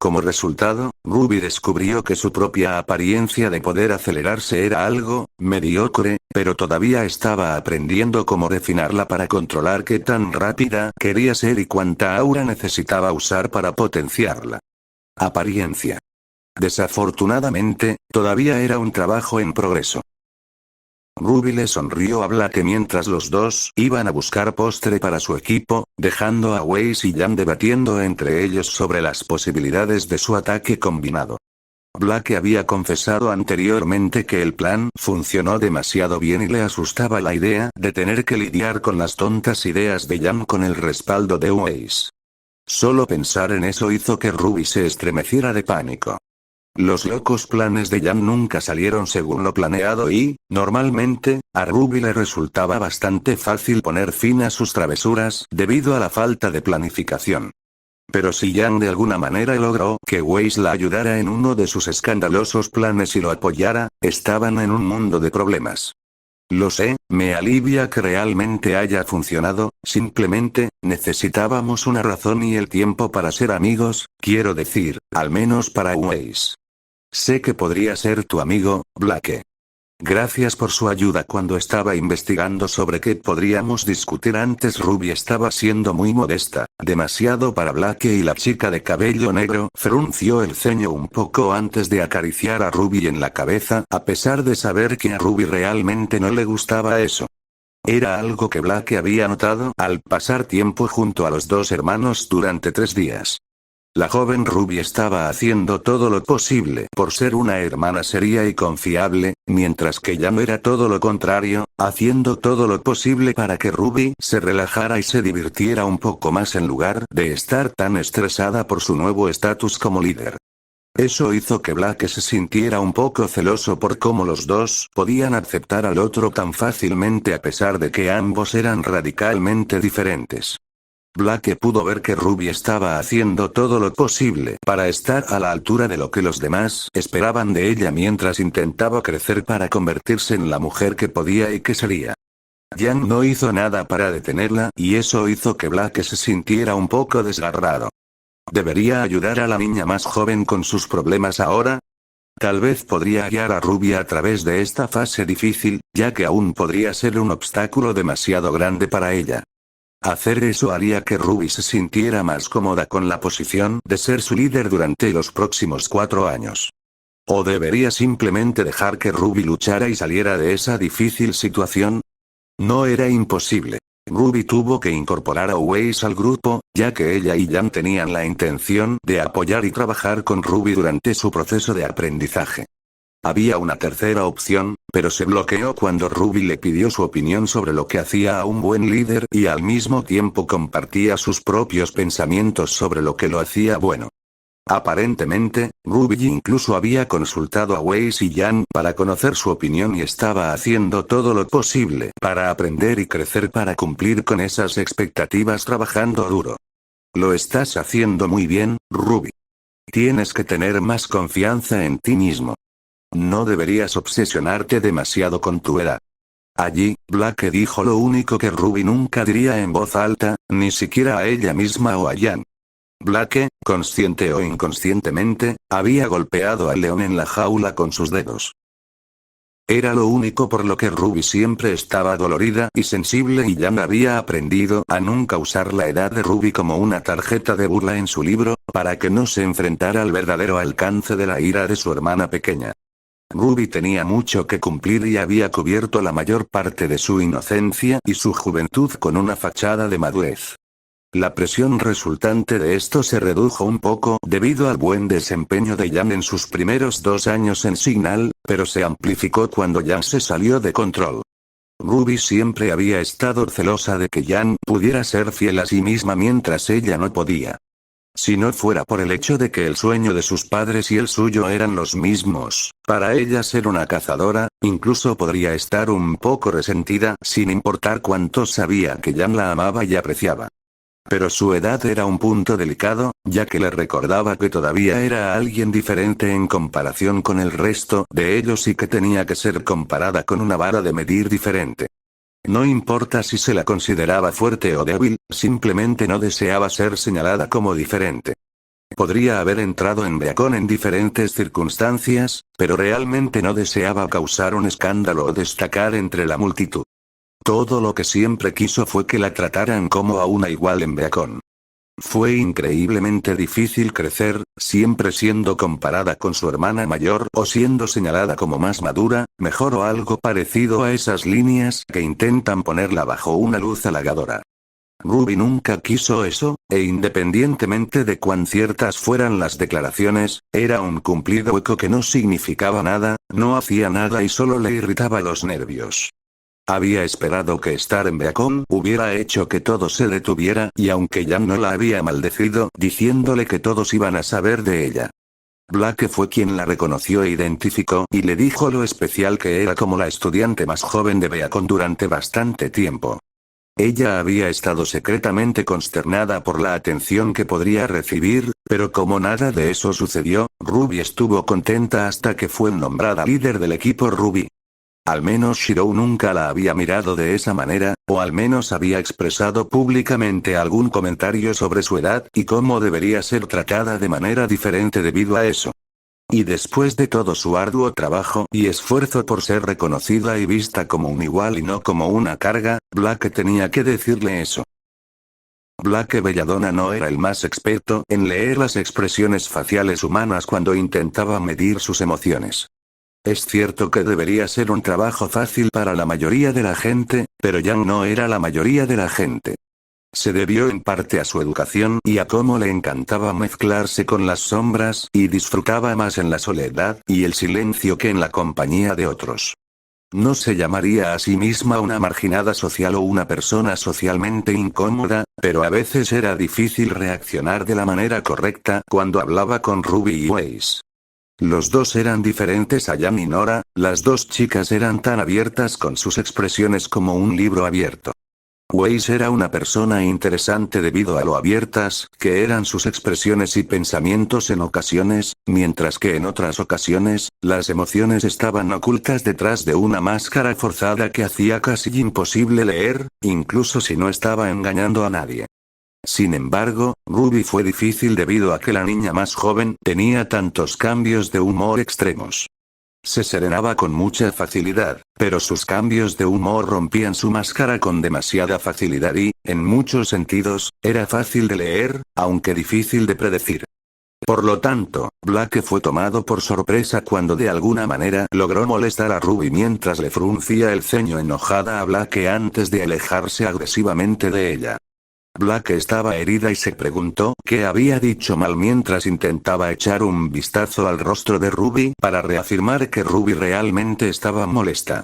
Como resultado, Ruby descubrió que su propia apariencia de poder acelerarse era algo mediocre, pero todavía estaba aprendiendo cómo refinarla para controlar qué tan rápida quería ser y cuánta aura necesitaba usar para potenciarla. Apariencia. Desafortunadamente, todavía era un trabajo en progreso. Ruby le sonrió a Blake mientras los dos iban a buscar postre para su equipo, dejando a Weiss y Jan debatiendo entre ellos sobre las posibilidades de su ataque combinado. Blake había confesado anteriormente que el plan funcionó demasiado bien y le asustaba la idea de tener que lidiar con las tontas ideas de Jan con el respaldo de Weiss. Solo pensar en eso hizo que Ruby se estremeciera de pánico. Los locos planes de Jan nunca salieron según lo planeado y, normalmente, a Ruby le resultaba bastante fácil poner fin a sus travesuras debido a la falta de planificación. Pero si Jan de alguna manera logró que Weiss la ayudara en uno de sus escandalosos planes y lo apoyara, estaban en un mundo de problemas. Lo sé, me alivia que realmente haya funcionado, simplemente, necesitábamos una razón y el tiempo para ser amigos, quiero decir, al menos para Weiss. Sé que podría ser tu amigo, Blake. Gracias por su ayuda cuando estaba investigando sobre qué podríamos discutir antes. Ruby estaba siendo muy modesta, demasiado para Blake y la chica de cabello negro frunció el ceño un poco antes de acariciar a Ruby en la cabeza, a pesar de saber que a Ruby realmente no le gustaba eso. Era algo que Blake había notado al pasar tiempo junto a los dos hermanos durante 3 días. La joven Ruby estaba haciendo todo lo posible por ser una hermana seria y confiable, mientras que Jan era todo lo contrario, haciendo todo lo posible para que Ruby se relajara y se divirtiera un poco más en lugar de estar tan estresada por su nuevo estatus como líder. Eso hizo que Blake se sintiera un poco celoso por cómo los dos podían aceptar al otro tan fácilmente a pesar de que ambos eran radicalmente diferentes. Blake pudo ver que Ruby estaba haciendo todo lo posible para estar a la altura de lo que los demás esperaban de ella mientras intentaba crecer para convertirse en la mujer que podía y que sería. Jan no hizo nada para detenerla y eso hizo que Blake se sintiera un poco desgarrado. ¿Debería ayudar a la niña más joven con sus problemas ahora? Tal vez podría guiar a Ruby a través de esta fase difícil, ya que aún podría ser un obstáculo demasiado grande para ella. Hacer eso haría que Ruby se sintiera más cómoda con la posición de ser su líder durante los próximos 4 años. ¿O debería simplemente dejar que Ruby luchara y saliera de esa difícil situación? No era imposible. Ruby tuvo que incorporar a Weiss al grupo, ya que ella y Jan tenían la intención de apoyar y trabajar con Ruby durante su proceso de aprendizaje. Había una tercera opción, pero se bloqueó cuando Ruby le pidió su opinión sobre lo que hacía a un buen líder y al mismo tiempo compartía sus propios pensamientos sobre lo que lo hacía bueno. Aparentemente, Ruby incluso había consultado a Weiss y Jan para conocer su opinión y estaba haciendo todo lo posible para aprender y crecer para cumplir con esas expectativas trabajando duro. Lo estás haciendo muy bien, Ruby. Tienes que tener más confianza en ti mismo. No deberías obsesionarte demasiado con tu edad. Allí, Blake dijo lo único que Ruby nunca diría en voz alta, ni siquiera a ella misma o a Jan. Blake, consciente o inconscientemente, había golpeado al león en la jaula con sus dedos. Era lo único por lo que Ruby siempre estaba dolorida y sensible y Jan había aprendido a nunca usar la edad de Ruby como una tarjeta de burla en su libro, para que no se enfrentara al verdadero alcance de la ira de su hermana pequeña. Ruby tenía mucho que cumplir y había cubierto la mayor parte de su inocencia y su juventud con una fachada de madurez. La presión resultante de esto se redujo un poco debido al buen desempeño de Jan en sus primeros 2 años en Signal, pero se amplificó cuando Jan se salió de control. Ruby siempre había estado celosa de que Jan pudiera ser fiel a sí misma mientras ella no podía. Si no fuera por el hecho de que el sueño de sus padres y el suyo eran los mismos, para ella ser una cazadora, incluso podría estar un poco resentida sin importar cuánto sabía que Jan la amaba y apreciaba. Pero su edad era un punto delicado, ya que le recordaba que todavía era alguien diferente en comparación con el resto de ellos y que tenía que ser comparada con una vara de medir diferente. No importa si se la consideraba fuerte o débil, simplemente no deseaba ser señalada como diferente. Podría haber entrado en Beacon en diferentes circunstancias, pero realmente no deseaba causar un escándalo o destacar entre la multitud. Todo lo que siempre quiso fue que la trataran como a una igual en Beacon. Fue increíblemente difícil crecer, siempre siendo comparada con su hermana mayor o siendo señalada como más madura, mejor o algo parecido a esas líneas que intentan ponerla bajo una luz halagadora. Ruby nunca quiso eso, e independientemente de cuán ciertas fueran las declaraciones, era un cumplido hueco que no significaba nada, no hacía nada y solo le irritaba los nervios. Había esperado que estar en Beacon hubiera hecho que todo se detuviera y aunque Jan no la había maldecido diciéndole que todos iban a saber de ella. Blake fue quien la reconoció e identificó y le dijo lo especial que era como la estudiante más joven de Beacon durante bastante tiempo. Ella había estado secretamente consternada por la atención que podría recibir, pero como nada de eso sucedió, Ruby estuvo contenta hasta que fue nombrada líder del equipo Ruby. Al menos Shirou nunca la había mirado de esa manera, o al menos había expresado públicamente algún comentario sobre su edad y cómo debería ser tratada de manera diferente debido a eso. Y después de todo su arduo trabajo y esfuerzo por ser reconocida y vista como un igual y no como una carga, Blake tenía que decirle eso. Blake Belladonna no era el más experto en leer las expresiones faciales humanas cuando intentaba medir sus emociones. Es cierto que debería ser un trabajo fácil para la mayoría de la gente, pero Jan no era la mayoría de la gente. Se debió en parte a su educación y a cómo le encantaba mezclarse con las sombras y disfrutaba más en la soledad y el silencio que en la compañía de otros. No se llamaría a sí misma una marginada social o una persona socialmente incómoda, pero a veces era difícil reaccionar de la manera correcta cuando hablaba con Ruby y Weiss. Los dos eran diferentes a Jan y Nora, las dos chicas eran tan abiertas con sus expresiones como un libro abierto. Weiss era una persona interesante debido a lo abiertas que eran sus expresiones y pensamientos en ocasiones, mientras que en otras ocasiones, las emociones estaban ocultas detrás de una máscara forzada que hacía casi imposible leer, incluso si no estaba engañando a nadie. Sin embargo, Ruby fue difícil debido a que la niña más joven tenía tantos cambios de humor extremos. Se serenaba con mucha facilidad, pero sus cambios de humor rompían su máscara con demasiada facilidad y, en muchos sentidos, era fácil de leer, aunque difícil de predecir. Por lo tanto, Blake fue tomado por sorpresa cuando de alguna manera logró molestar a Ruby mientras le fruncía el ceño enojada a Blake antes de alejarse agresivamente de ella. Blake estaba herida y se preguntó qué había dicho mal mientras intentaba echar un vistazo al rostro de Ruby para reafirmar que Ruby realmente estaba molesta.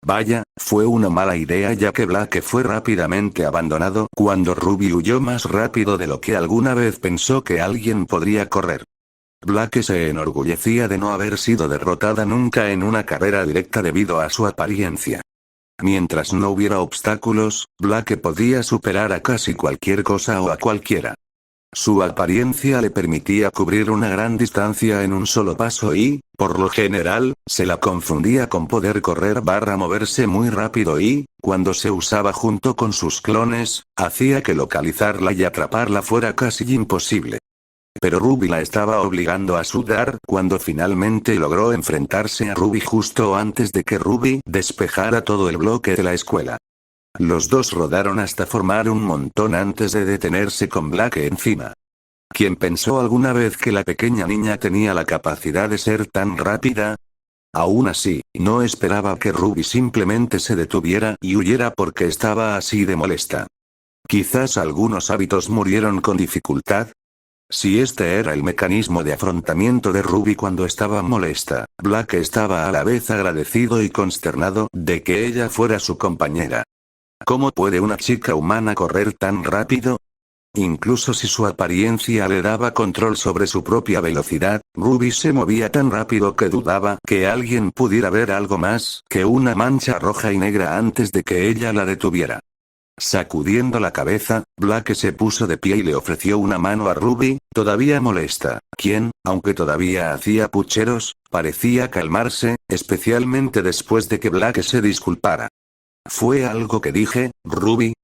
Vaya, fue una mala idea ya que Blake fue rápidamente abandonado cuando Ruby huyó más rápido de lo que alguna vez pensó que alguien podría correr. Blake se enorgullecía de no haber sido derrotada nunca en una carrera directa debido a su apariencia. Mientras no hubiera obstáculos, Blake podía superar a casi cualquier cosa o a cualquiera. Su apariencia le permitía cubrir una gran distancia en un solo paso y, por lo general, se la confundía con poder correr barra moverse muy rápido y, cuando se usaba junto con sus clones, hacía que localizarla y atraparla fuera casi imposible. Pero Ruby la estaba obligando a sudar cuando finalmente logró enfrentarse a Ruby justo antes de que Ruby despejara todo el bloque de la escuela. Los dos rodaron hasta formar un montón antes de detenerse con Blake encima. ¿Quién pensó alguna vez que la pequeña niña tenía la capacidad de ser tan rápida? Aún así, no esperaba que Ruby simplemente se detuviera y huyera porque estaba así de molesta. Quizás algunos hábitos murieron con dificultad. Si este era el mecanismo de afrontamiento de Ruby cuando estaba molesta, Blake estaba a la vez agradecido y consternado de que ella fuera su compañera. ¿Cómo puede una chica humana correr tan rápido? Incluso si su apariencia le daba control sobre su propia velocidad, Ruby se movía tan rápido que dudaba que alguien pudiera ver algo más que una mancha roja y negra antes de que ella la detuviera. Sacudiendo la cabeza, Blake se puso de pie y le ofreció una mano a Ruby, todavía molesta, quien, aunque todavía hacía pucheros, parecía calmarse, especialmente después de que Blake se disculpara. ¿Fue algo que dije, Ruby?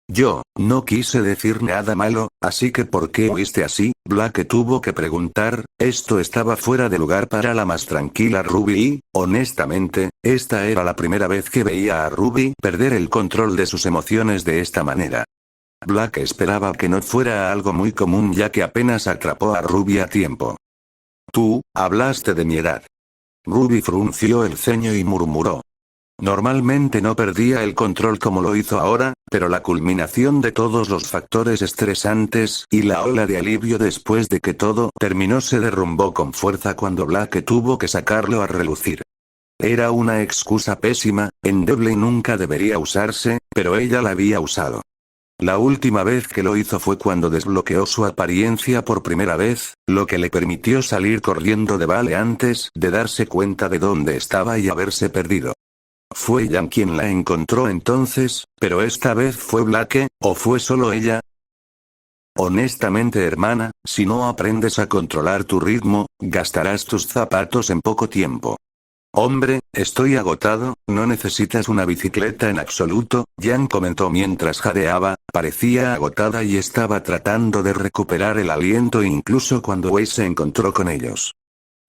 Yo no quise decir nada malo, así que ¿por qué huiste así? Blake tuvo que preguntar. Esto estaba fuera de lugar para la más tranquila Ruby y, honestamente, esta era la primera vez que veía a Ruby perder el control de sus emociones de esta manera. Blake esperaba que no fuera algo muy común ya que apenas atrapó a Ruby a tiempo. Tú, hablaste de mi edad. Ruby frunció el ceño y murmuró. Normalmente no perdía el control como lo hizo ahora, pero la culminación de todos los factores estresantes y la ola de alivio después de que todo terminó se derrumbó con fuerza cuando Blake tuvo que sacarlo a relucir. Era una excusa pésima, endeble y nunca debería usarse, pero ella la había usado. La última vez que lo hizo fue cuando desbloqueó su apariencia por primera vez, lo que le permitió salir corriendo de Vale antes de darse cuenta de dónde estaba y haberse perdido. Fue Jan quien la encontró entonces, pero esta vez fue Blake, ¿o fue solo ella? Honestamente, hermana, si no aprendes a controlar tu ritmo, gastarás tus zapatos en poco tiempo. Hombre, estoy agotado, no necesitas una bicicleta en absoluto, Jan comentó mientras jadeaba, parecía agotada y estaba tratando de recuperar el aliento incluso cuando Wei se encontró con ellos.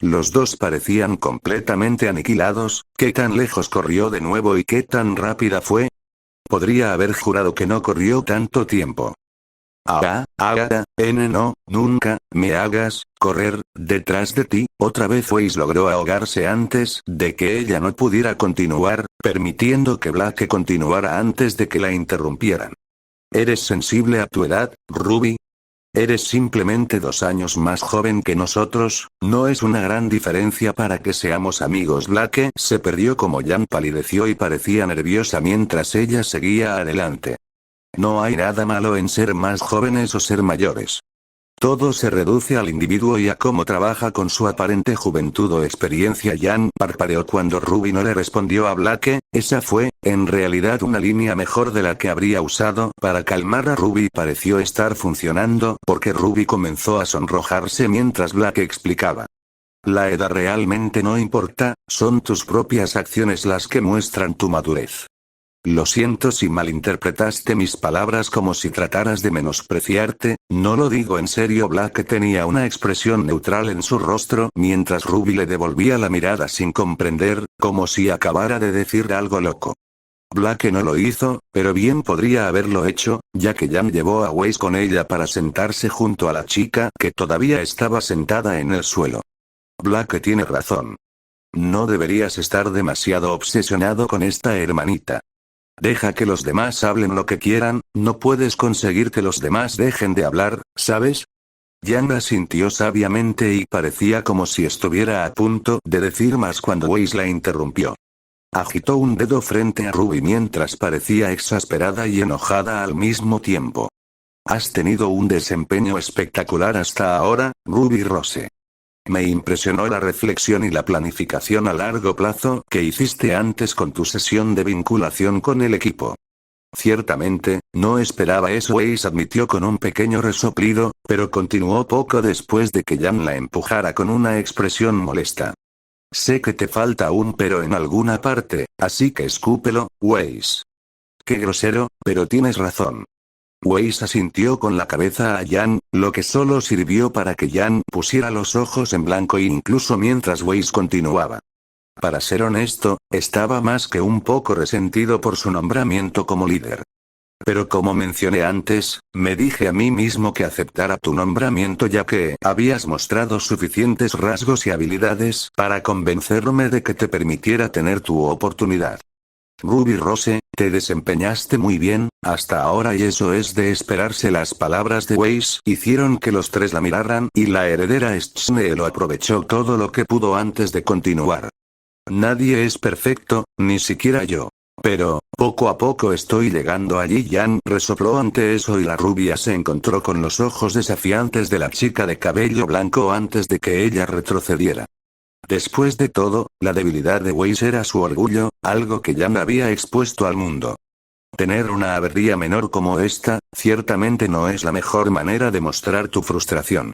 Los dos parecían completamente aniquilados. ¿Qué tan lejos corrió de nuevo y qué tan rápida fue? Podría haber jurado que no corrió tanto tiempo. No, nunca, me hagas correr detrás de ti. Otra vez Weiss logró ahogarse antes de que ella no pudiera continuar, permitiendo que Blake continuara antes de que la interrumpieran. ¿Eres sensible a tu edad, Ruby? Eres simplemente 2 años más joven que nosotros, no es una gran diferencia para que seamos amigos. Blake se perdió como Jan palideció y parecía nerviosa mientras ella seguía adelante. No hay nada malo en ser más jóvenes o ser mayores. Todo se reduce al individuo y a cómo trabaja con su aparente juventud o experiencia. Jan parpadeó cuando Ruby no le respondió a Blake. Esa fue, en realidad, una línea mejor de la que habría usado para calmar a Ruby. Pareció estar funcionando porque Ruby comenzó a sonrojarse mientras Blake explicaba. La edad realmente no importa, son tus propias acciones las que muestran tu madurez. Lo siento si malinterpretaste mis palabras como si trataras de menospreciarte, no lo digo en serio. Blake tenía una expresión neutral en su rostro mientras Ruby le devolvía la mirada sin comprender, como si acabara de decir algo loco. Blake no lo hizo, pero bien podría haberlo hecho, ya que Jan llevó a Weiss con ella para sentarse junto a la chica que todavía estaba sentada en el suelo. Blake tiene razón. No deberías estar demasiado obsesionado con esta hermanita. Deja que los demás hablen lo que quieran, no puedes conseguir que los demás dejen de hablar, ¿sabes? Jan asintió sabiamente y parecía como si estuviera a punto de decir más cuando Weiss la interrumpió. Agitó un dedo frente a Ruby mientras parecía exasperada y enojada al mismo tiempo. Has tenido un desempeño espectacular hasta ahora, Ruby Rose. Me impresionó la reflexión y la planificación a largo plazo que hiciste antes con tu sesión de vinculación con el equipo. Ciertamente, no esperaba eso. Weiss admitió con un pequeño resoplido, pero continuó poco después de que Jan la empujara con una expresión molesta. Sé que te falta un pero en alguna parte, así que escúpelo, Weiss. Qué grosero, pero tienes razón. Weiss asintió con la cabeza a Jan, lo que solo sirvió para que Jan pusiera los ojos en blanco incluso mientras Weiss continuaba. Para ser honesto, estaba más que un poco resentido por su nombramiento como líder. Pero como mencioné antes, me dije a mí mismo que aceptara tu nombramiento ya que habías mostrado suficientes rasgos y habilidades para convencerme de que te permitiera tener tu oportunidad. Ruby Rose, te desempeñaste muy bien, hasta ahora y eso es de esperarse. Las palabras de Weiss hicieron que los tres la miraran y la heredera Schne lo aprovechó todo lo que pudo antes de continuar. Nadie es perfecto, ni siquiera yo. Pero, poco a poco estoy llegando allí. Jan resopló ante eso y la rubia se encontró con los ojos desafiantes de la chica de cabello blanco antes de que ella retrocediera. Después de todo, la debilidad de Weiss era su orgullo, algo que Jan había expuesto al mundo. Tener una avería menor como esta, ciertamente no es la mejor manera de mostrar tu frustración.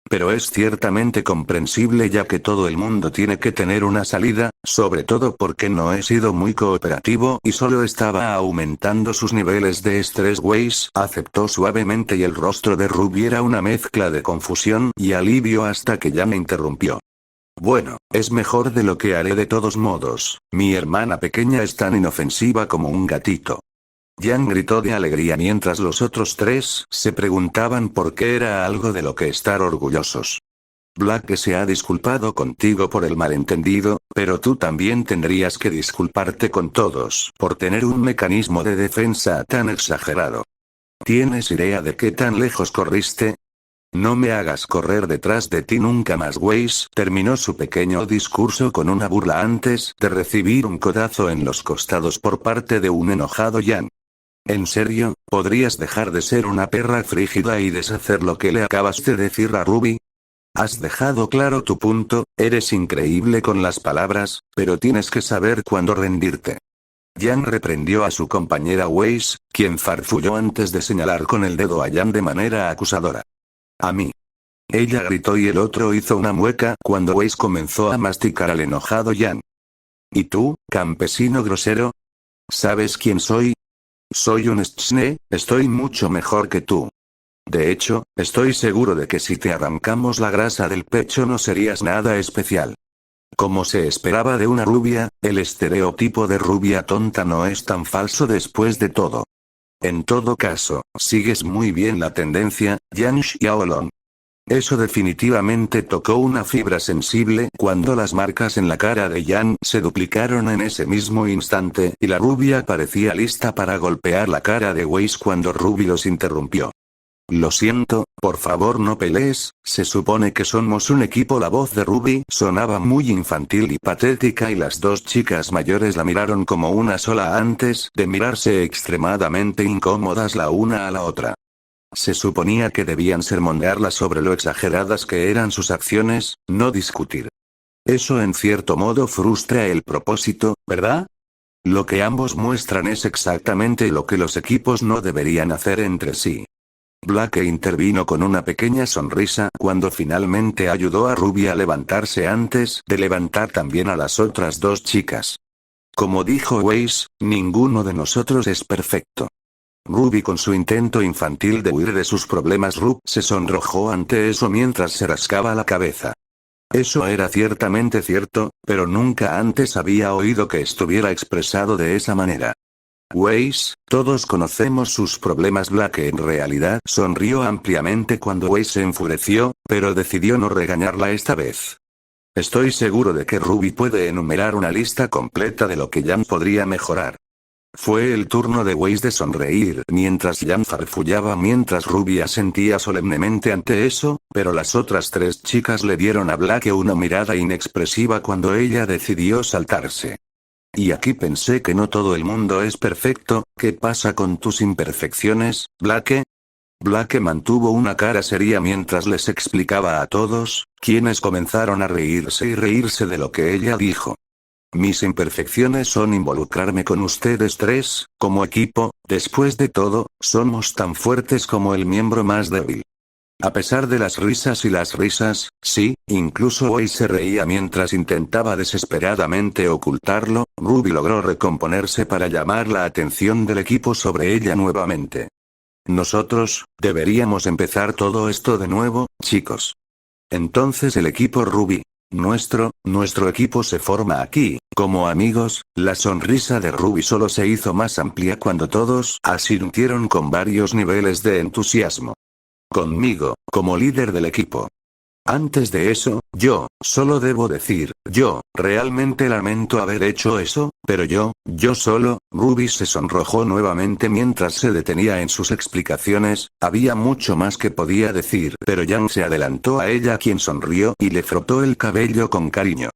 Pero es ciertamente comprensible ya que todo el mundo tiene que tener una salida, sobre todo porque no he sido muy cooperativo y solo estaba aumentando sus niveles de estrés. Weiss aceptó suavemente y el rostro de Ruby era una mezcla de confusión y alivio hasta que Jan me interrumpió. Bueno, es mejor de lo que haré de todos modos, mi hermana pequeña es tan inofensiva como un gatito. Jan gritó de alegría mientras los otros tres se preguntaban por qué era algo de lo que estar orgullosos. Blake se ha disculpado contigo por el malentendido, pero tú también tendrías que disculparte con todos por tener un mecanismo de defensa tan exagerado. ¿Tienes idea de qué tan lejos corriste? No me hagas correr detrás de ti nunca más. Weiss terminó su pequeño discurso con una burla antes de recibir un codazo en los costados por parte de un enojado Jan. ¿En serio, podrías dejar de ser una perra frígida y deshacer lo que le acabas de decir a Ruby? Has dejado claro tu punto, eres increíble con las palabras, pero tienes que saber cuándo rendirte. Jan reprendió a su compañera Weiss, quien farfulló antes de señalar con el dedo a Jan de manera acusadora. A mí. Ella gritó y el otro hizo una mueca cuando Weiss comenzó a masticar al enojado Jan. ¿Y tú, campesino grosero? ¿Sabes quién soy? Soy un Schne, estoy mucho mejor que tú. De hecho, estoy seguro de que si te arrancamos la grasa del pecho no serías nada especial. Como se esperaba de una rubia, el estereotipo de rubia tonta no es tan falso después de todo. En todo caso, sigues muy bien la tendencia, Jan Xiaolong. Eso definitivamente tocó una fibra sensible cuando las marcas en la cara de Jan se duplicaron en ese mismo instante y la rubia parecía lista para golpear la cara de Weiss cuando Ruby los interrumpió. Lo siento, por favor no pelees, se supone que somos un equipo. La voz de Ruby sonaba muy infantil y patética y las dos chicas mayores la miraron como una sola antes de mirarse extremadamente incómodas la una a la otra. Se suponía que debían sermonearla sobre lo exageradas que eran sus acciones, no discutir. Eso en cierto modo frustra el propósito, ¿verdad? Lo que ambos muestran es exactamente lo que los equipos no deberían hacer entre sí. Blake intervino con una pequeña sonrisa cuando finalmente ayudó a Ruby a levantarse antes de levantar también a las otras dos chicas. Como dijo Weiss, ninguno de nosotros es perfecto. Ruby con su intento infantil de huir de sus problemas se sonrojó ante eso mientras se rascaba la cabeza. Eso era ciertamente cierto, pero nunca antes había oído que estuviera expresado de esa manera. Weiss, todos conocemos sus problemas. Blake en realidad sonrió ampliamente cuando Weiss se enfureció, pero decidió no regañarla esta vez. Estoy seguro de que Ruby puede enumerar una lista completa de lo que Jan podría mejorar. Fue el turno de Weiss de sonreír mientras Jan farfullaba mientras Ruby asentía solemnemente ante eso, pero las otras tres chicas le dieron a Blake una mirada inexpresiva cuando ella decidió saltarse. Y aquí pensé que no todo el mundo es perfecto. ¿Qué pasa con tus imperfecciones, Blake? Blake mantuvo una cara seria mientras les explicaba a todos, quienes comenzaron a reírse y reírse de lo que ella dijo. Mis imperfecciones son involucrarme con ustedes tres, como equipo. Después de todo, somos tan fuertes como el miembro más débil. A pesar de las risas y las risas, sí, incluso hoy se reía mientras intentaba desesperadamente ocultarlo, Ruby logró recomponerse para llamar la atención del equipo sobre ella nuevamente. Nosotros, deberíamos empezar todo esto de nuevo, chicos. Entonces el equipo Ruby. Nuestro equipo se forma aquí, como amigos. La sonrisa de Ruby solo se hizo más amplia cuando todos asintieron con varios niveles de entusiasmo. Conmigo, como líder del equipo. Antes de eso, solo debo decir, realmente lamento haber hecho eso, pero Ruby se sonrojó nuevamente mientras se detenía en sus explicaciones. Había mucho más que podía decir, pero Jan se adelantó a ella, quien sonrió y le frotó el cabello con cariño.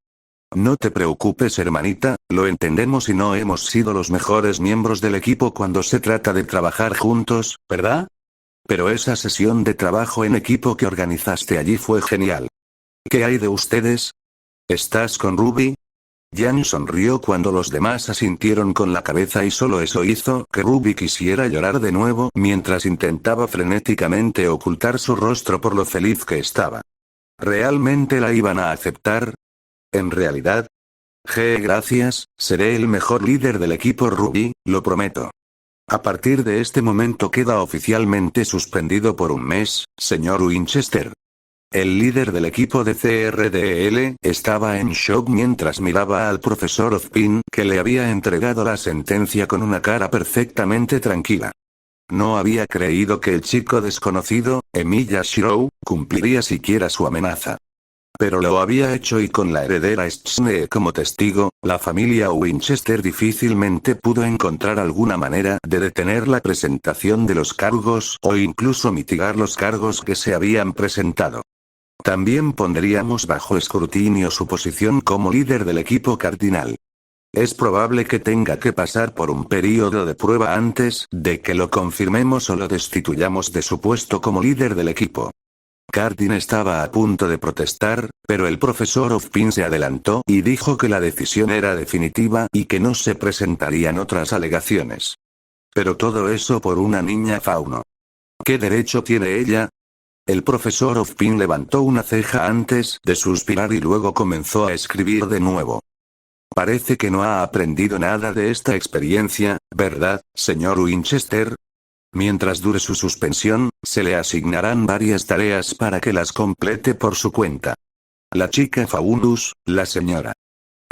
No te preocupes, hermanita, lo entendemos y no hemos sido los mejores miembros del equipo cuando se trata de trabajar juntos, ¿verdad? Pero esa sesión de trabajo en equipo que organizaste allí fue genial. ¿Qué hay de ustedes? ¿Estás con Ruby? Jan sonrió cuando los demás asintieron con la cabeza y solo eso hizo que Ruby quisiera llorar de nuevo mientras intentaba frenéticamente ocultar su rostro por lo feliz que estaba. ¿Realmente la iban a aceptar? ¿En realidad? Gracias, seré el mejor líder del equipo Ruby, lo prometo. A partir de este momento queda oficialmente suspendido por un mes, señor Winchester. El líder del equipo de CRDL estaba en shock mientras miraba al profesor Ozpin, que le había entregado la sentencia con una cara perfectamente tranquila. No había creído que el chico desconocido, Emilia Shirou, cumpliría siquiera su amenaza. Pero lo había hecho y con la heredera Schnee como testigo, la familia Winchester difícilmente pudo encontrar alguna manera de detener la presentación de los cargos o incluso mitigar los cargos que se habían presentado. También pondríamos bajo escrutinio su posición como líder del equipo cardinal. Es probable que tenga que pasar por un período de prueba antes de que lo confirmemos o lo destituyamos de su puesto como líder del equipo. Cardin estaba a punto de protestar, pero el profesor Ozpin se adelantó y dijo que la decisión era definitiva y que no se presentarían otras alegaciones. Pero todo eso por una niña fauno. ¿Qué derecho tiene ella? El profesor Ozpin levantó una ceja antes de suspirar y luego comenzó a escribir de nuevo. Parece que no ha aprendido nada de esta experiencia, ¿verdad, señor Winchester? Mientras dure su suspensión, se le asignarán varias tareas para que las complete por su cuenta. La chica Faunus, la señora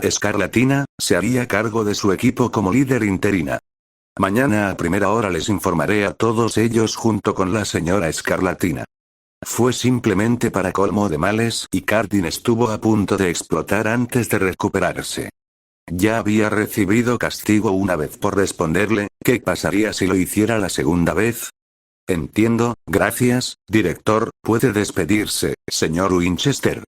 Escarlatina, se haría cargo de su equipo como líder interina. Mañana a primera hora les informaré a todos ellos junto con la señora Escarlatina. Fue simplemente para colmo de males y Cardin estuvo a punto de explotar antes de recuperarse. Ya había recibido castigo una vez por responderle. ¿Qué pasaría si lo hiciera la segunda vez? Entiendo, gracias, director, puede despedirse, señor Winchester.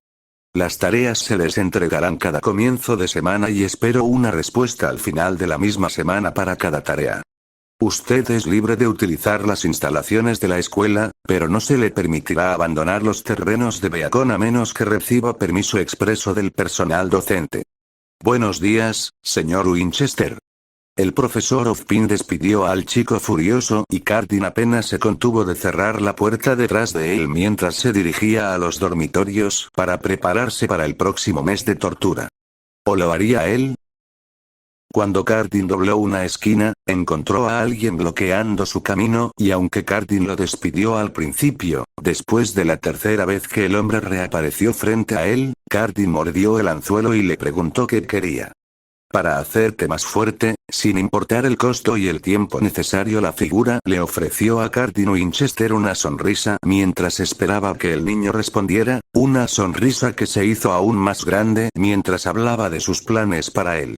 Las tareas se les entregarán cada comienzo de semana y espero una respuesta al final de la misma semana para cada tarea. Usted es libre de utilizar las instalaciones de la escuela, pero no se le permitirá abandonar los terrenos de Beacon a menos que reciba permiso expreso del personal docente. Buenos días, señor Winchester. El profesor Ozpin despidió al chico furioso y Cardin apenas se contuvo de cerrar la puerta detrás de él mientras se dirigía a los dormitorios para prepararse para el próximo mes de tortura. ¿O lo haría él? Cuando Cardin dobló una esquina, encontró a alguien bloqueando su camino y aunque Cardin lo despidió al principio, después de la tercera vez que el hombre reapareció frente a él, Cardin mordió el anzuelo y le preguntó qué quería. Para hacerte más fuerte, sin importar el costo y el tiempo necesario, la figura le ofreció a Cardin Winchester una sonrisa mientras esperaba que el niño respondiera, una sonrisa que se hizo aún más grande mientras hablaba de sus planes para él.